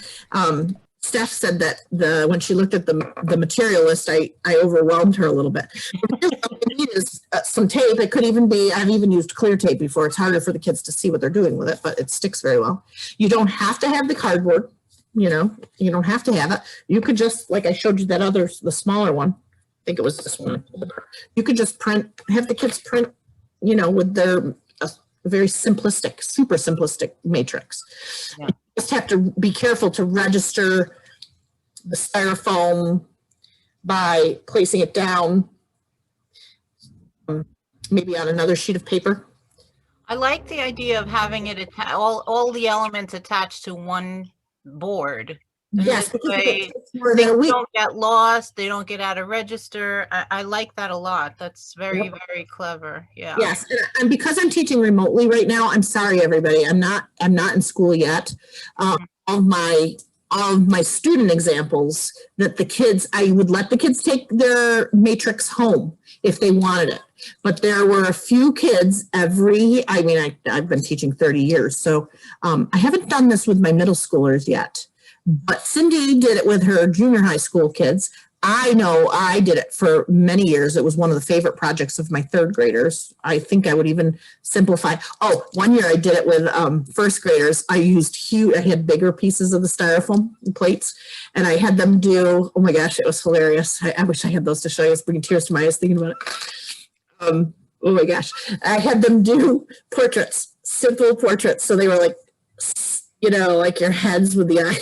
C: Steph said that when she looked at the material list, I overwhelmed her a little bit. What we need is some tape. It could even be, I've even used clear tape before. It's harder for the kids to see what they're doing with it, but it sticks very well. You don't have to have the cardboard, you know, you don't have to have it. You could just, like I showed you that other, the smaller one. I think it was this one. You could just have the kids print, you know, with their very simplistic, super simplistic matrix. Yeah. You just have to be careful to register the styrofoam by placing it down, maybe on another sheet of paper.
A: I like the idea of having it all the elements attached to one board. And
C: yes,
A: this way they don't get lost, they don't get out of register. I like that a lot. That's very, very clever. Yeah.
C: Yes, and because I'm teaching remotely right now, I'm sorry everybody, I'm not in school yet. All of my student examples that the kids, I would let the kids take their matrix home if they wanted it. But there were a few kids I've been teaching 30 years, so I haven't done this with my middle schoolers yet. But Cindy did it with her junior high school kids. I know I did it for many years. It was one of the favorite projects of my third graders. I think I would even simplify. Oh, one year I did it with first graders. I had bigger pieces of the styrofoam plates, and I had them do, oh my gosh, it was hilarious. I wish I had those to show you. It's bringing tears to my eyes thinking about it. Oh my gosh. I had them do portraits, simple portraits. So they were like, you know, like your heads with the eye.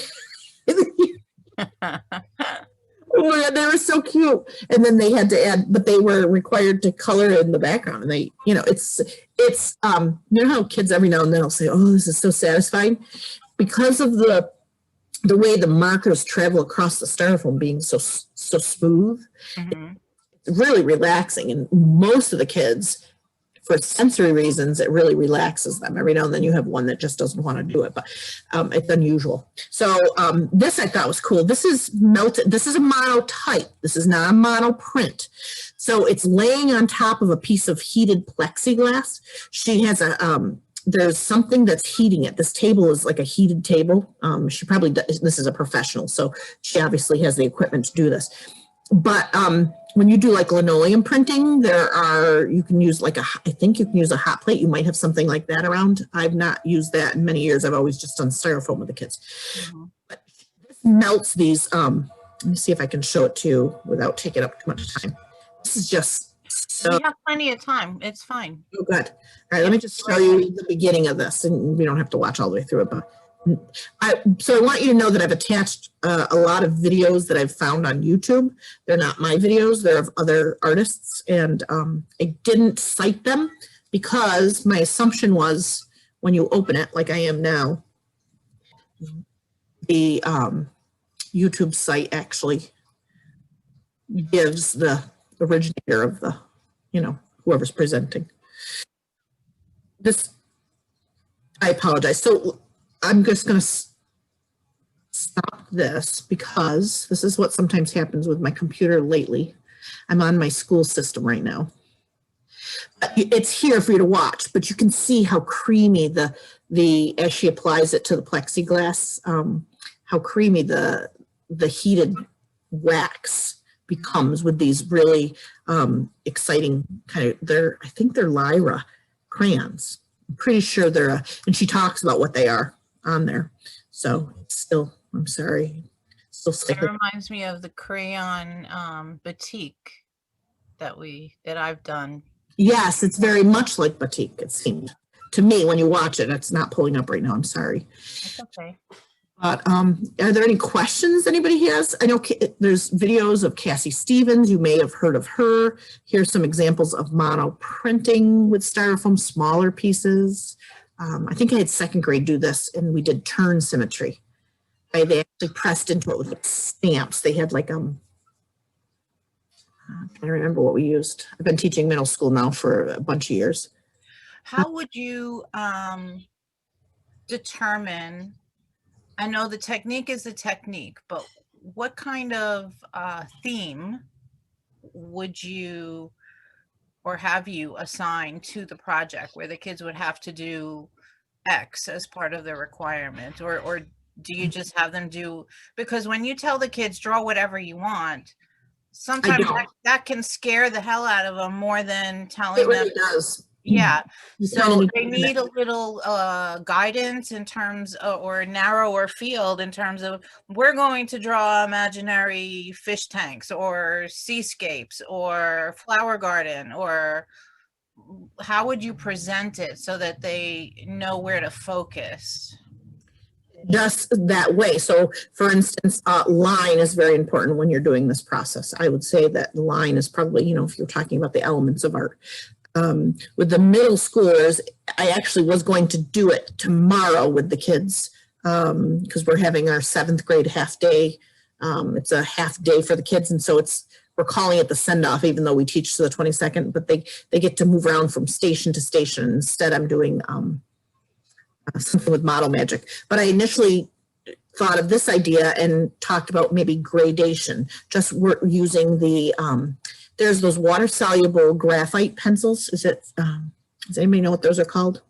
C: Oh my God, they were so cute. And then they had to add, but they were required to color in the background. And they, you know, it's you know how kids every now and then will say, oh, this is so satisfying, because of the way the markers travel across the styrofoam being so smooth. Mm-hmm. It's really relaxing. And most of the kids, for sensory reasons, it really relaxes them. Every now and then you have one that just doesn't want to do it, but it's unusual. So this I thought was cool. This is melted. This is a monotype. This is not a monoprint. So it's laying on top of a piece of heated plexiglass. She has there's something that's heating it. This table is like a heated table. She probably does, this is a professional, so she obviously has the equipment to do this. But when you do like linoleum printing, you can use like I think you can use a hot plate. You might have something like that around. I've not used that in many years. I've always just done styrofoam with the kids. Mm-hmm. But this melts these, let me see if I can show it to you without taking up too much time. This is just so.
A: We have plenty of time. It's fine.
C: Oh, good. All right, let me just show you the beginning of this, and we don't have to watch all the way through it, but so I want you to know that I've attached a lot of videos that I've found on YouTube. They're not my videos, they're of other artists, and I didn't cite them because my assumption was when you open it, like I am now, the YouTube site actually gives the originator of the, you know, whoever's presenting. This, I apologize. So I'm just going to stop this because this is what sometimes happens with my computer lately. I'm on my school system right now. It's here for you to watch, but you can see how creamy as she applies it to the plexiglass, how creamy the heated wax becomes with these really exciting kind of, I think they're Lyra crayons. I'm pretty sure they're, and she talks about what they are on there. So it's still, I'm sorry. Still
A: it reminds me of the crayon batik that I've done.
C: Yes, it's very much like batik, it seemed. to me when you watch it. It's not pulling up right now. I'm sorry.
A: That's okay.
C: But are there any questions anybody has? I know there's videos of Cassie Stevens. You may have heard of her. Here's some examples of mono printing with styrofoam, smaller pieces. I think I had second grade do this, and we did turn symmetry. They actually pressed into it with like stamps. They had like, I don't remember what we used. I've been teaching middle school now for a bunch of years.
A: How would you determine, I know the technique is the technique, but what kind of theme would you or have you assigned to the project where the kids would have to do X as part of the requirement? Or do you just have them do, because when you tell the kids draw whatever you want, sometimes that can scare the hell out of them more than telling
C: It really
A: them.
C: does.
A: Yeah.
C: You kinda
A: So
C: need
A: they
C: to
A: need a little guidance in terms of, or narrower field in terms of, we're going to draw imaginary fish tanks or seascapes or flower garden, or how would you present it so that they know where to focus?
C: just that way. So for instance, line is very important when you're doing this process. I would say that line is probably, you know, if you're talking about the elements of art. With the middle schoolers, I actually was going to do it tomorrow with the kids because we're having our 7th grade half day. It's a half day for the kids. And so we're calling it the send off, even though we teach to the 22nd, but they get to move around from station to station. Instead, I'm doing something with model magic. But I initially thought of this idea and talked about maybe gradation. Just we're using the, there's those water soluble graphite pencils. Does anybody know what those are called?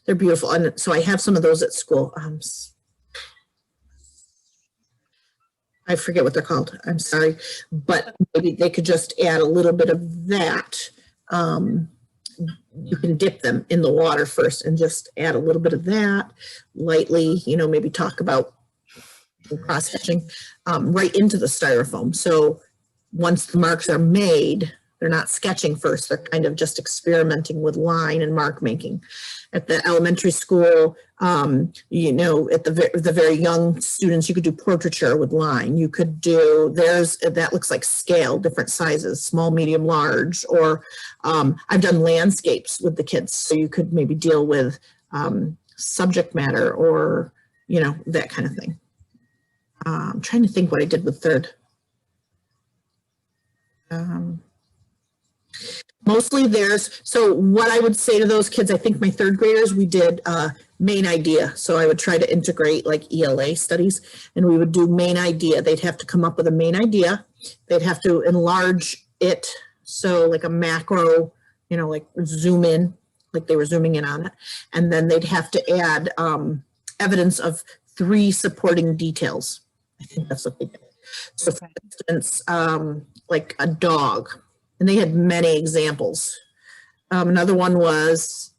C: They're beautiful. And so I have some of those at school. I forget what they're called. I'm sorry, but maybe they could just add a little bit of that. You can dip them in the water first and just add a little bit of that lightly, you know, maybe talk about cross-hatching right into the styrofoam. So once the marks are made, they're not sketching first, they're kind of just experimenting with line and mark making. At the elementary school, you know, at the very young students, you could do portraiture with line. You could do, that looks like scale, different sizes, small, medium, large, or I've done landscapes with the kids. So you could maybe deal with subject matter or, you know, that kind of thing. I'm trying to think what I did with third. Mostly so what I would say to those kids, I think my third graders, we did main idea. So I would try to integrate like ELA studies and we would do main idea. They'd have to come up with a main idea. They'd have to enlarge it. So like a macro, you know, like zoom in, like they were zooming in on it. And then they'd have to add evidence of 3 supporting details. I think that's what they did. So for instance, like a dog. And they had many examples. Another one was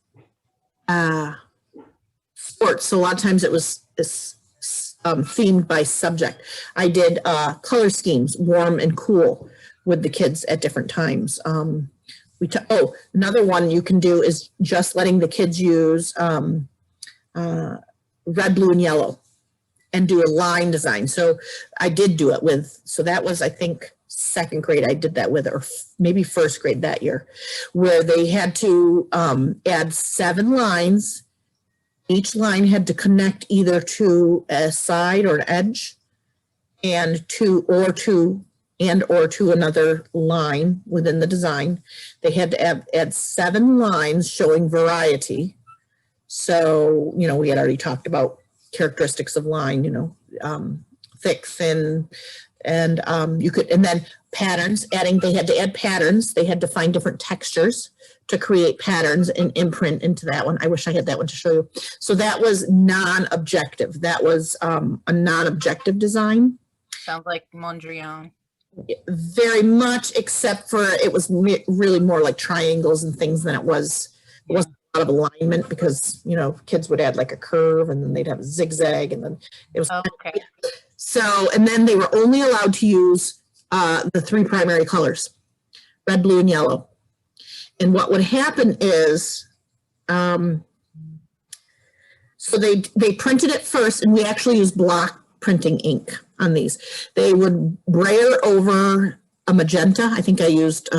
C: sports. So a lot of times it was themed by subject. I did color schemes, warm and cool, with the kids at different times. Another one you can do is just letting the kids use red, blue, and yellow and do a line design. So I did do it with, so that was, I think, 2nd grade I did that with, or maybe 1st grade that year, where they had to add 7 lines. Each line had to connect either to a side or an edge and to another line within the design. They had to add 7 lines showing variety. So, you know, we had already talked about characteristics of line, you know, thick, thin, and you could, and then patterns, they had to add patterns. They had to find different textures to create patterns and imprint into that one. I wish I had that one to show you. So that was non-objective. That was a non-objective design.
A: Sounds like Mondrian.
C: Very much, except for it was really more like triangles and things than it was. It wasn't a lot of alignment because, you know, kids would add like a curve and then they'd have a zigzag and then it was.
A: Oh, okay.
C: So, and then they were only allowed to use the 3 primary colors, red, blue, and yellow. And what would happen is So they printed it first, and we actually used block printing ink on these. They would brayer over a magenta. I think I used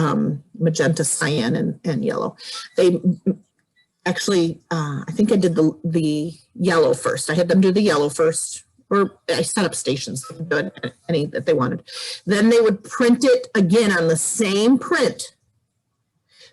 C: magenta, cyan, and yellow. They actually, I think I did the yellow first. I had them do the yellow first, or I set up stations, any that they wanted. Then they would print it again on the same print.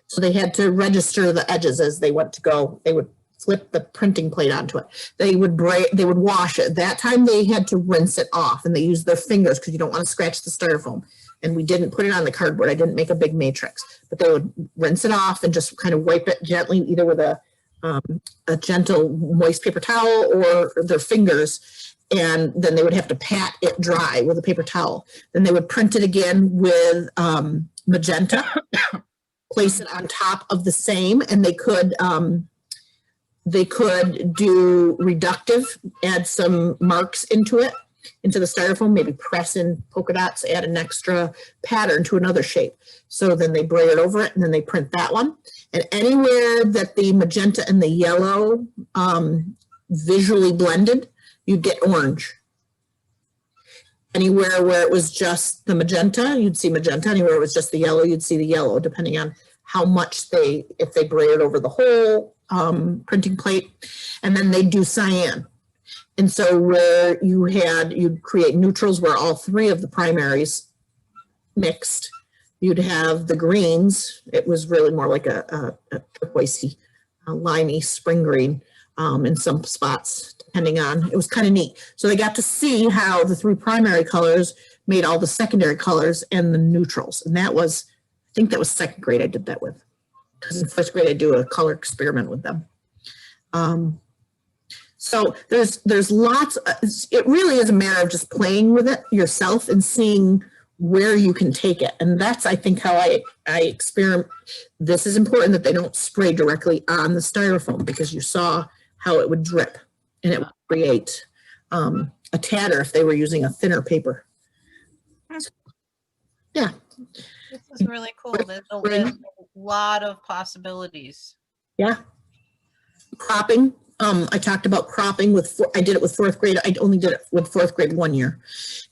C: So they had to register the edges as they went to go. They would flip the printing plate onto it. They would wash it. That time they had to rinse it off, and they used their fingers because you don't want to scratch the styrofoam. And we didn't put it on the cardboard. I didn't make a big matrix, but they would rinse it off and just kind of wipe it gently, either with a gentle moist paper towel or their fingers. And then they would have to pat it dry with a paper towel. Then they would print it again with magenta, place it on top of the same, and they could do reductive, add some marks into it, into the styrofoam, maybe press in polka dots, add an extra pattern to another shape. So then they braid it over it, and then they print that one. And anywhere that the magenta and the yellow visually blended, you'd get orange. Anywhere where it was just the magenta, you'd see magenta. Anywhere it was just the yellow, you'd see the yellow, depending on how much if they braided over the whole printing plate. And then they'd do cyan. And so where you'd create neutrals where all three of the primaries mixed. You'd have the greens. It was really more like a turquoisey, limey spring green in some spots, depending on, it was kind of neat. So they got to see how the three primary colors made all the secondary colors and the neutrals. And that was, I think that was second grade I did that with. Because in first grade I do a color experiment with them. So there's lots, it really is a matter of just playing with it yourself and seeing where you can take it. And that's, I think, how I experiment. This is important that they don't spray directly on the styrofoam, because you saw how it would drip and it would create a tatter if they were using a thinner paper. Yeah.
A: This is really cool. There's a lot of possibilities.
C: Yeah. Cropping. I talked about cropping I did it with fourth grade. I only did it with fourth grade 1 year.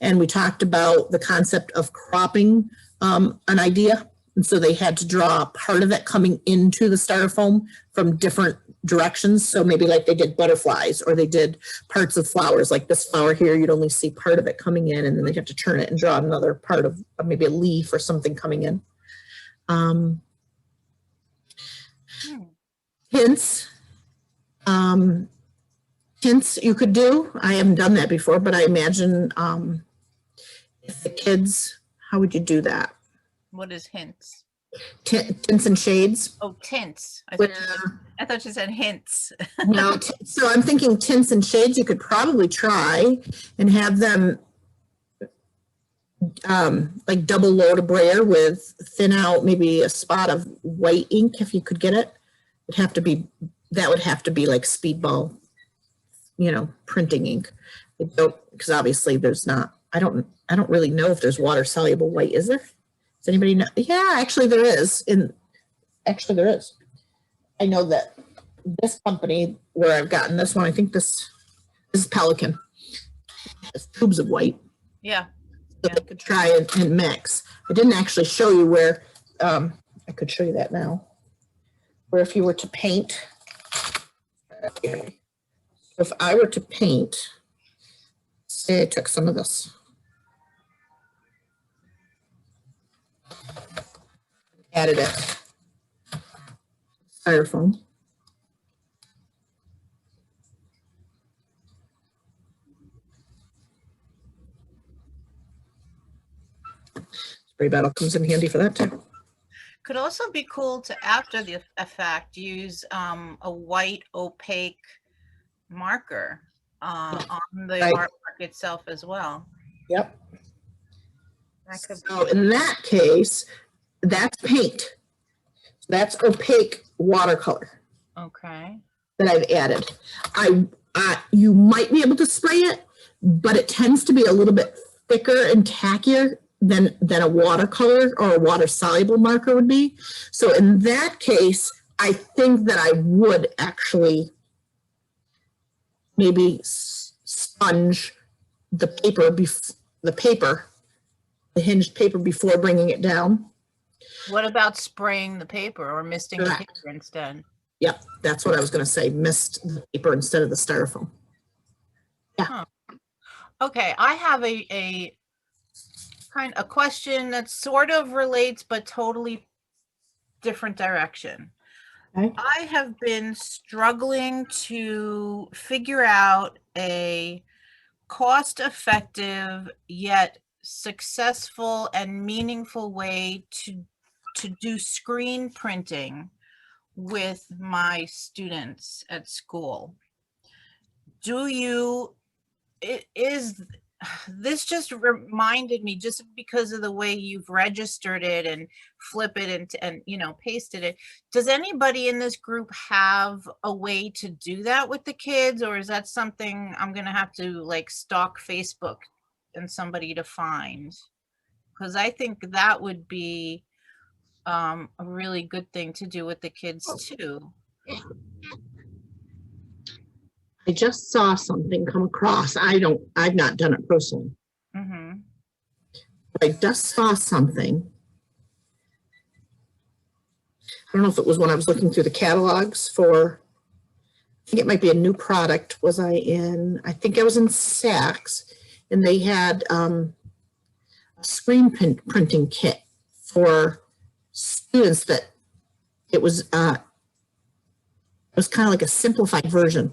C: And we talked about the concept of cropping an idea. And so they had to draw part of it coming into the styrofoam from different directions. So maybe like they did butterflies, or they did parts of flowers, like this flower here, you'd only see part of it coming in, and then they'd have to turn it and draw another part of maybe a leaf or something coming in. Hints. Hints you could do. I haven't done that before, but I imagine if the kids, how would you do that?
A: What is hints?
C: Tints and shades.
A: Oh, tints. I thought you said hints.
C: No, so I'm thinking tints and shades. You could probably try and have them like double load a brayer with thin out maybe a spot of white ink if you could get it. That would have to be like speedball, printing ink. Because obviously there's not. I don't really know if there's water soluble white. Is there? Does anybody know? Yeah, actually there is. Actually there is. I know that this company where I've gotten this one, I think this is Pelican. It has tubes of white.
A: Yeah.
C: So they could try and mix. I didn't actually show you where. I could show you that now. Where if you were to paint. If I were to paint, say I took some of this. Added it. Styrofoam. Spray bottle comes in handy for that too.
A: Could also be cool to, after the effect, use a white opaque marker on the artwork itself as well.
C: Yep.
A: That could
C: So in that case, that's paint. That's opaque watercolor.
A: Okay.
C: That I've added. You might be able to spray it, but it tends to be a little bit thicker and tackier than a watercolor or a water soluble marker would be. So in that case, I think that I would actually maybe sponge the paper, the hinged paper before bringing it down.
A: What about spraying the paper or misting the
C: Correct.
A: paper instead?
C: Yep, that's what I was going to say. Mist the paper instead of the styrofoam.
A: Okay, I have a question that sort of relates but totally different direction.
C: Okay.
A: I have been struggling to figure out a cost-effective yet successful and meaningful way to do screen printing with my students at school. This just reminded me, just because of the way you've registered it and flip it and pasted it. Does anybody in this group have a way to do that with the kids, or is that something I'm gonna have to like stalk Facebook and somebody to find? Because I think that would be a really good thing to do with the kids too.
C: I just saw something come across. I've not done it personally.
A: Mm-hmm.
C: But I just saw something. I don't know if it was when I was looking through the catalogs for, I think it might be a new product. I think I was in Saks, and they had a screen printing kit for students that it was kind of like a simplified version.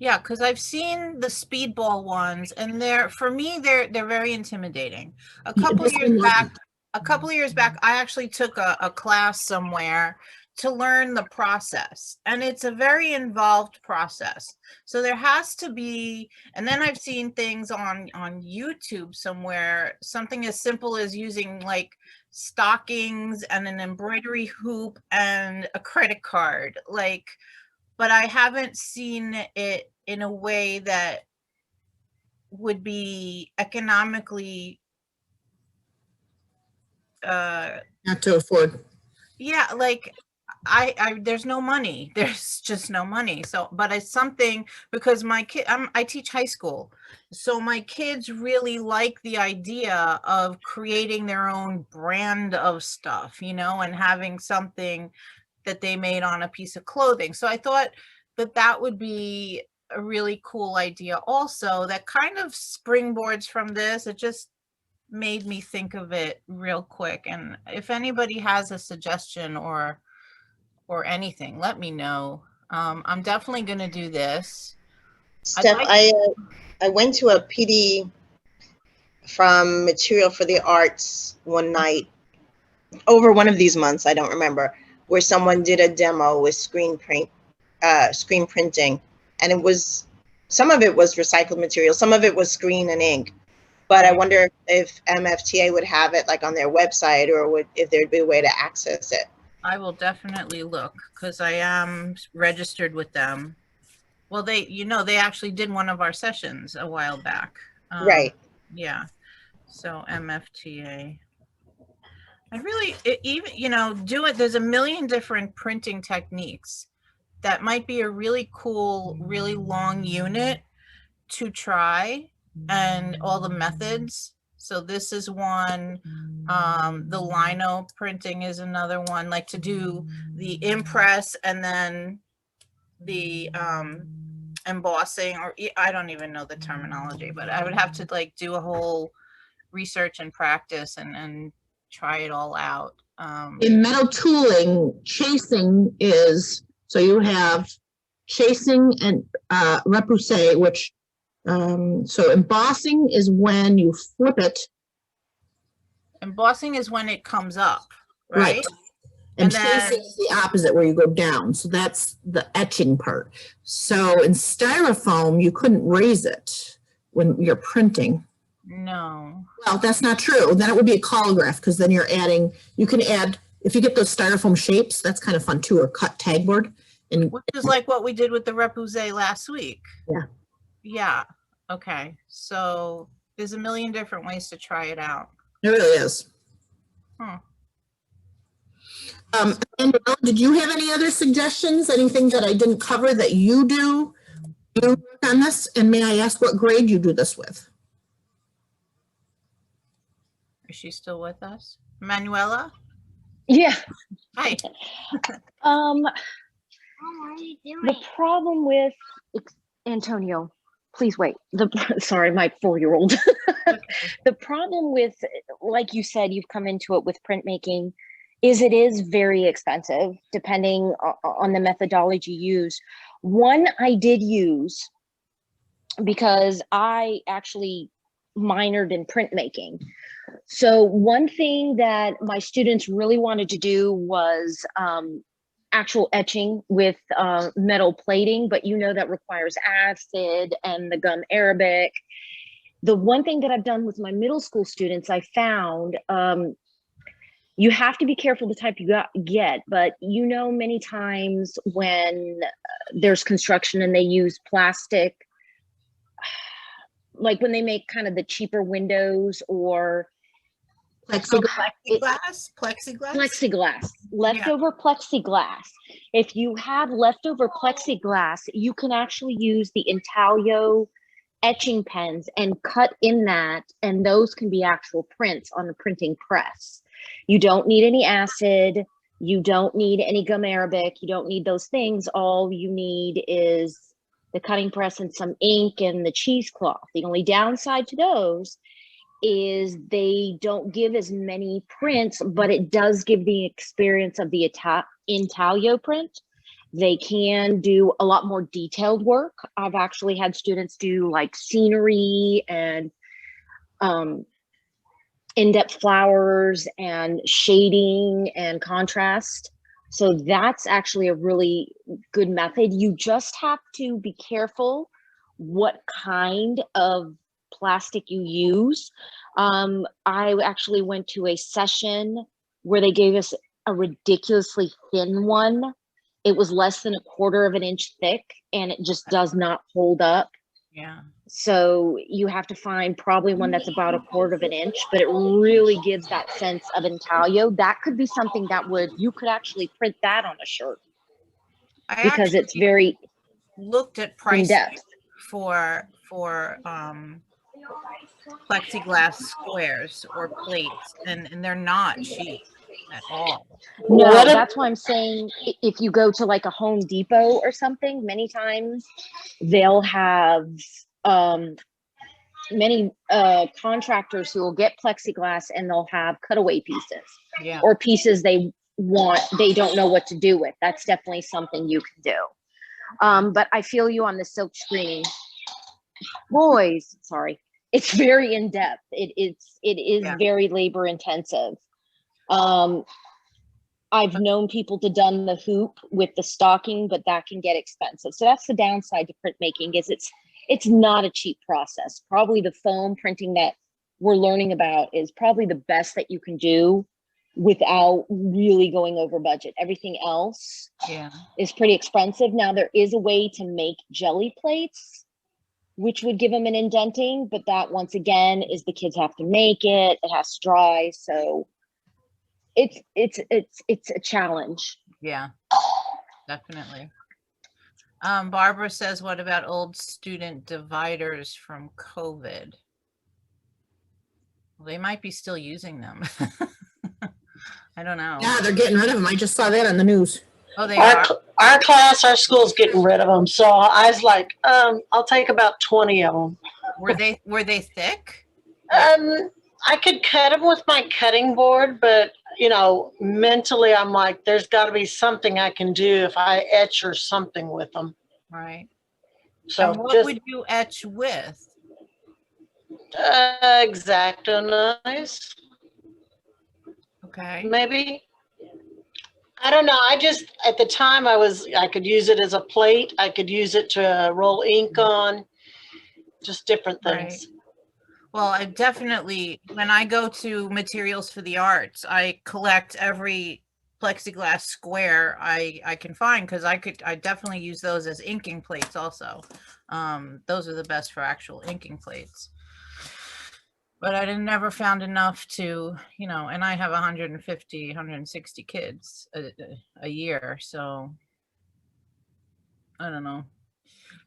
A: Yeah, because I've seen the speedball ones, and they're very intimidating. A couple of years back, I actually took a class somewhere to learn the process, and it's a very involved process. So there has to be, and then I've seen things on YouTube somewhere, something as simple as using like stockings and an embroidery hoop and a credit card, but I haven't seen it in a way that would be economically
C: Not to afford.
A: yeah, like there's no money. There's just no money. So, but it's something, because I teach high school. So my kids really like the idea of creating their own brand of stuff, and having something that they made on a piece of clothing. So I thought that would be a really cool idea also, that kind of springboards from this. It just made me think of it real quick. And if anybody has a suggestion or anything, let me know. I'm definitely going to do this.
B: Steph, I went to a PD from Material for the Arts one night over one of these months, I don't remember, where someone did a demo with screen printing, and some of it was recycled material, some of it was screen and ink. But I wonder if MFTA would have it like on their website, or if there'd be a way to access it.
A: I will definitely look, because I am registered with them. Well, they actually did one of our sessions a while back.
B: Right.
A: Yeah. So MFTA. I really, there's a million different printing techniques that might be a really cool, really long unit to try, and all the methods. So this is one, the lino printing is another one, like to do the impress and then the embossing, or I don't even know the terminology, but I would have to like do a whole research and practice and try it all out.
C: In metal tooling, chasing is, so you have chasing and repoussé, which so embossing is when you flip it.
A: Embossing is when it comes up, right?
C: And
A: then
C: chasing is the opposite, where you go down. So that's the etching part. So in styrofoam, you couldn't raise it when you're printing.
A: No.
C: Well, that's not true. Then it would be a collagraph, because then you can add, if you get those styrofoam shapes, that's kind of fun too, or cut tagboard.
A: Which is like what we did with the repoussé last week.
C: Yeah.
A: Yeah. Okay. So there's a million different ways to try it out.
C: It really is. And did you have any other suggestions? Anything that I didn't cover that you do? You work on this, and may I ask what grade you do this with?
A: Is she still with us? Manuela?
D: Yeah.
A: Hi.
D: The problem with Antonio, please wait. Sorry, my 4-year-old. The problem with, like you said, you've come into it with printmaking, is it is very expensive depending on the methodology used. One I did use because I actually minored in printmaking. So one thing that my students really wanted to do was actual etching with metal plating, but you know that requires acid and the gum arabic. The one thing that I've done with my middle school students, I found you have to be careful the type you get, but you know, many times when there's construction and they use plastic, like when they make kind of the cheaper windows or plexiglass, leftover plexiglass. If you have leftover plexiglass, you can actually use the intaglio etching pens and cut in that, and those can be actual prints on the printing press. You don't need any acid, you don't need any gum arabic, you don't need those things. All you need is the cutting press and some ink and the cheesecloth. The only downside to those is they don't give as many prints, but it does give the experience of the intaglio print. They can do a lot more detailed work. I've actually had students do like scenery and in-depth flowers and shading and contrast. So that's actually a really good method. You just have to be careful what kind of plastic you use. I actually went to a session where they gave us a ridiculously thin one. It was less than 1/4 of an inch thick, and it just does not hold up.
A: Yeah.
D: So you have to find probably one that's about 1/4 of an inch, but it really gives that sense of intaglio. That could be something that you could actually print that on a shirt, because it's very
A: looked at pricing for plexiglass squares or plates, and they're not cheap at all.
D: No, that's why I'm saying if you go to like a Home Depot or something, many times they'll have many contractors who will get plexiglass and they'll have cutaway pieces or pieces they don't know what to do with. That's definitely something you can do. But I feel you on the silk screening. Boys, sorry. It's very in-depth. It is very labor intensive. I've known people to done the hoop with the stocking, but that can get expensive. So that's the downside to printmaking, is it's not a cheap process. Probably the foam printing that we're learning about is probably the best that you can do without really going over budget. Everything else is pretty expensive. Now there is a way to make jelly plates, which would give them an indenting, but that once again is the kids have to make it. It has to dry, so it's a challenge.
A: Yeah, definitely. Barbara says, what about old student dividers from COVID? Well, they might be still using them. I don't know.
C: Yeah, they're getting rid of them. I just saw that on the news.
A: Oh, they are?
E: Our school's getting rid of them. So I was like, I'll take about 20 of them.
A: Were they thick?
E: I could cut them with my cutting board, but mentally I'm like, there's got to be something I can do if I etch or something with them.
A: Right.
E: So
A: and what would you etch with?
E: X-Acto knives.
A: Okay.
E: Maybe. I don't know. At the time I could use it as a plate. I could use it to roll ink on, just different things.
A: Right. Well, I definitely, when I go to Materials for the Arts, I collect every plexiglass square I can find, because I definitely use those as inking plates also. Those are the best for actual inking plates. But I never found enough to, and I have 150, 160 kids a year, so I don't know.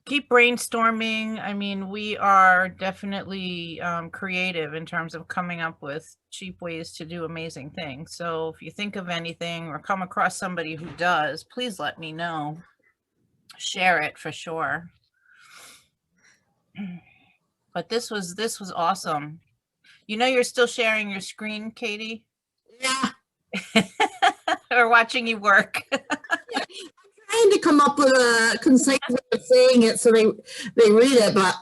A: Keep brainstorming. I mean, we are definitely creative in terms of coming up with cheap ways to do amazing things. So if you think of anything or come across somebody who does, please let me know. Share it for sure. But this was awesome. You know, you're still sharing your screen, Katie,
C: Yeah,
A: or watching you work.
C: trying to come up with a concise way of saying it so they read it, but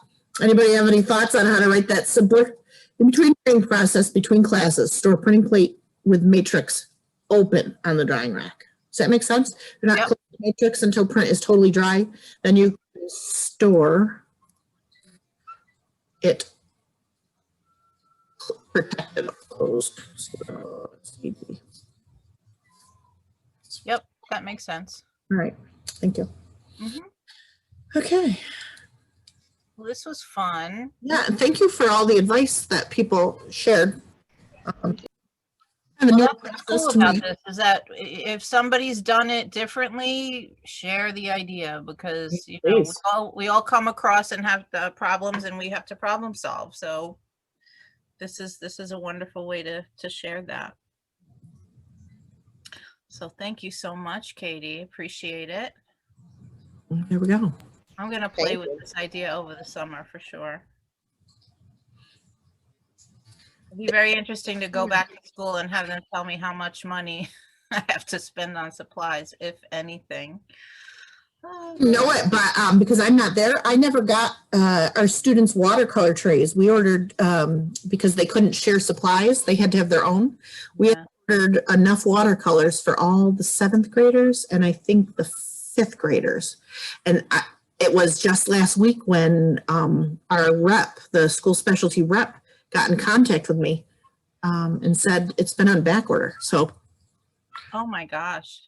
C: anybody have any thoughts on how to write that simpler? In between printing process between classes, store printing plate with matrix open on the drying rack. Does that make sense? You're not
A: Yep.
C: closing the matrix until print is totally dry. Then you store it protected, closed. So,
A: Yep, that makes sense.
C: all right, thank you.
A: Mhm.
C: Okay.
A: Well, this was fun.
C: Yeah, and thank you for all the advice that people shared. And the
A: Well,
C: new
A: that's what's
C: process
A: cool
C: to
A: about
C: me.
A: this is that if somebody's done it differently, share the idea because you know
C: Please.
A: we all come across and have problems and we have to problem solve. So this is a wonderful way to share that. So thank you so much, Katie. Appreciate it.
C: There we go.
A: I'm gonna play
B: Thank
A: with
B: you.
A: this idea over the summer for sure. It'd be very interesting to go back to school and have them tell me how much money I have to spend on supplies, if anything.
C: Know it, but because I'm not there, I never got our students' watercolor trays. We ordered because they couldn't share supplies; they had to have their own. We
A: Yeah.
C: ordered enough watercolors for all the 7th graders and I think the 5th graders. And it was just last week when our rep, the school specialty rep, got in contact with me and said it's been on back order. So
A: Oh my gosh.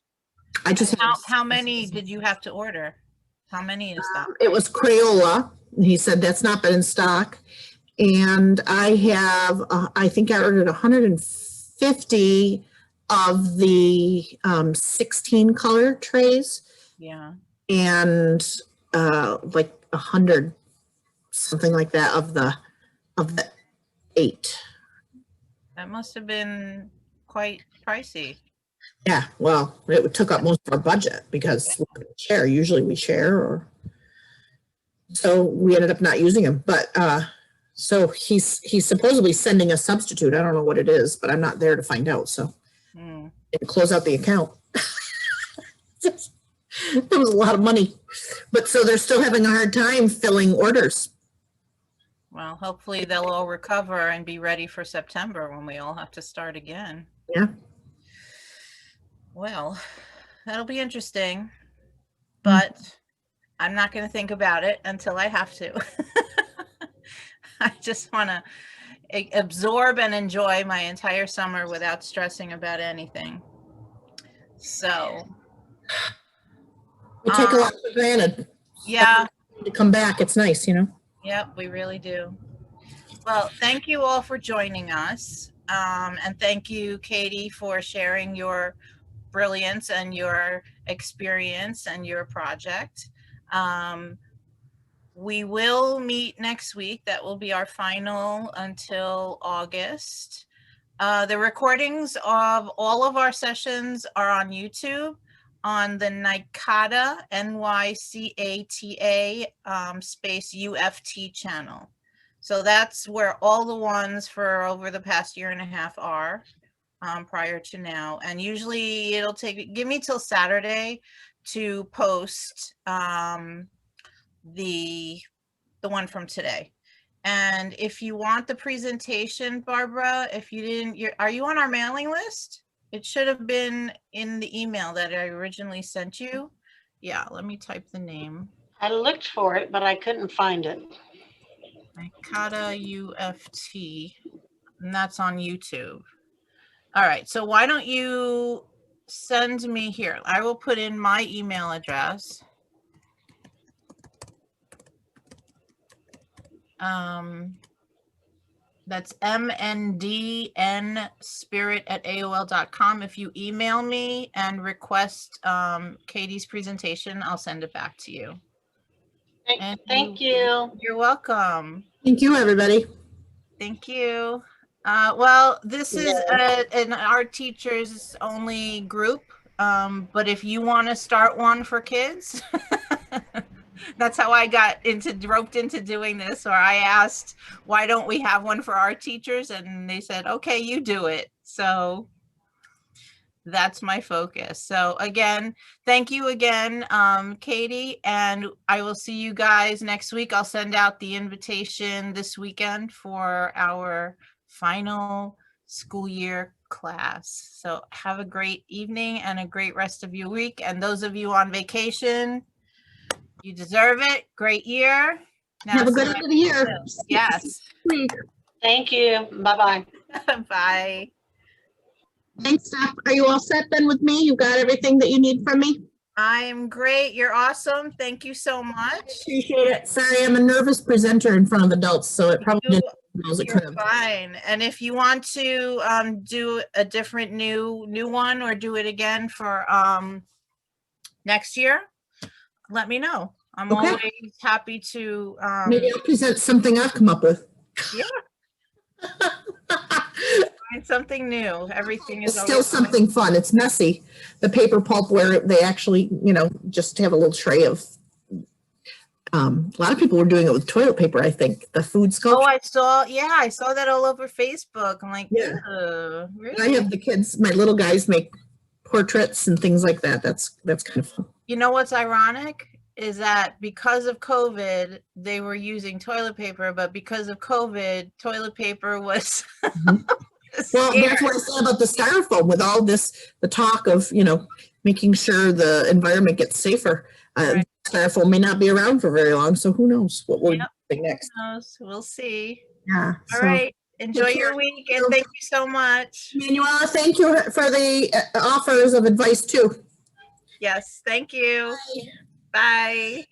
C: I just
A: How many did you have to order? How many is that?
C: it was Crayola. And he said that's not been in stock. And I have, I think I ordered 150 of the 16 color trays
A: Yeah.
C: and like 100, something like that of the 8.
A: That must have been quite pricey.
C: Yeah, well, it took up most of our budget because we couldn't share. Usually we share, or so we ended up not using them. But so he's supposedly sending a substitute. I don't know what it is, but I'm not there to find out. So didn't close out the account. That was a lot of money. But so they're still having a hard time filling orders.
A: Well, hopefully they'll all recover and be ready for September when we all have to start again.
C: Yeah.
A: Well, that'll be interesting, but I'm not going to think about it until I have to. I just want to absorb and enjoy my entire summer without stressing about anything. So
C: We take a lot for granted.
A: yeah,
C: To come back, it's nice, you know.
A: yep, we really do. Well, thank you all for joining us. And thank you, Katie, for sharing your brilliance and your experience and your project. We will meet next week. That will be our final until August. The recordings of all of our sessions are on YouTube on the NYCATA, NYCATA space UFT channel. So that's where all the ones for over the past year and a half are prior to now. And usually it'll give me till Saturday to post the one from today. And if you want the presentation, Barbara, if you didn't, are you on our mailing list? It should have been in the email that I originally sent you. Yeah, let me type the name.
E: I looked for it, but I couldn't find it.
A: NYCATA UFT, and that's on YouTube. All right, so why don't you send me here? I will put in my email address. That's mndnspirit@aol.com. If you email me and request Katie's presentation, I'll send it back to you. And
E: Thank you.
A: You're welcome.
C: Thank you, everybody.
A: Thank you. Well, this is an art teachers only group, but if you want to start one for kids, that's how I got roped into doing this. Or I asked, why don't we have one for art teachers? And they said, okay, you do it. So that's my focus. So again, thank you again, Katie, and I will see you guys next week. I'll send out the invitation this weekend for our final school year class. So have a great evening and a great rest of your week. And those of you on vacation, you deserve it. Great year. Now
C: Have a good end of the year.
A: Yes.
E: Thank you. Bye-bye.
A: Bye.
C: Thanks, Steph. Are you all set then with me? You got everything that you need from me?
A: I am great. You're awesome. Thank you so much.
C: Appreciate it. Sorry, I'm a nervous presenter in front of adults, so it probably didn't as it could
A: You're
C: have.
A: fine. And if you want to do a different new one or do it again for next year, let me know. I'm
C: Okay.
A: always happy to
C: Maybe I'll present something I've come up with.
A: yeah. Find something new. Everything is
C: It's still something fun. It's messy. The paper pulp where they actually, just have a little tray of. A lot of people were doing it with toilet paper. I think the food sculpture.
A: I saw that all over Facebook. I'm like,
C: Yeah.
A: really?
C: I have the kids. My little guys make portraits and things like that. That's kind of fun.
A: You know what's ironic is that because of COVID, they were using toilet paper, but because of COVID, toilet paper was.
C: Well, that's what I said about the styrofoam with all this, the talk of, making sure the environment gets safer.
A: Right.
C: Styrofoam may not be around for very long, so who knows what we're doing next.
A: Who knows? We'll see.
C: Yeah.
A: All right. Enjoy your week and thank you so much.
C: Manuela, thank you for the offers of advice too.
A: Yes, thank you. Bye. Bye.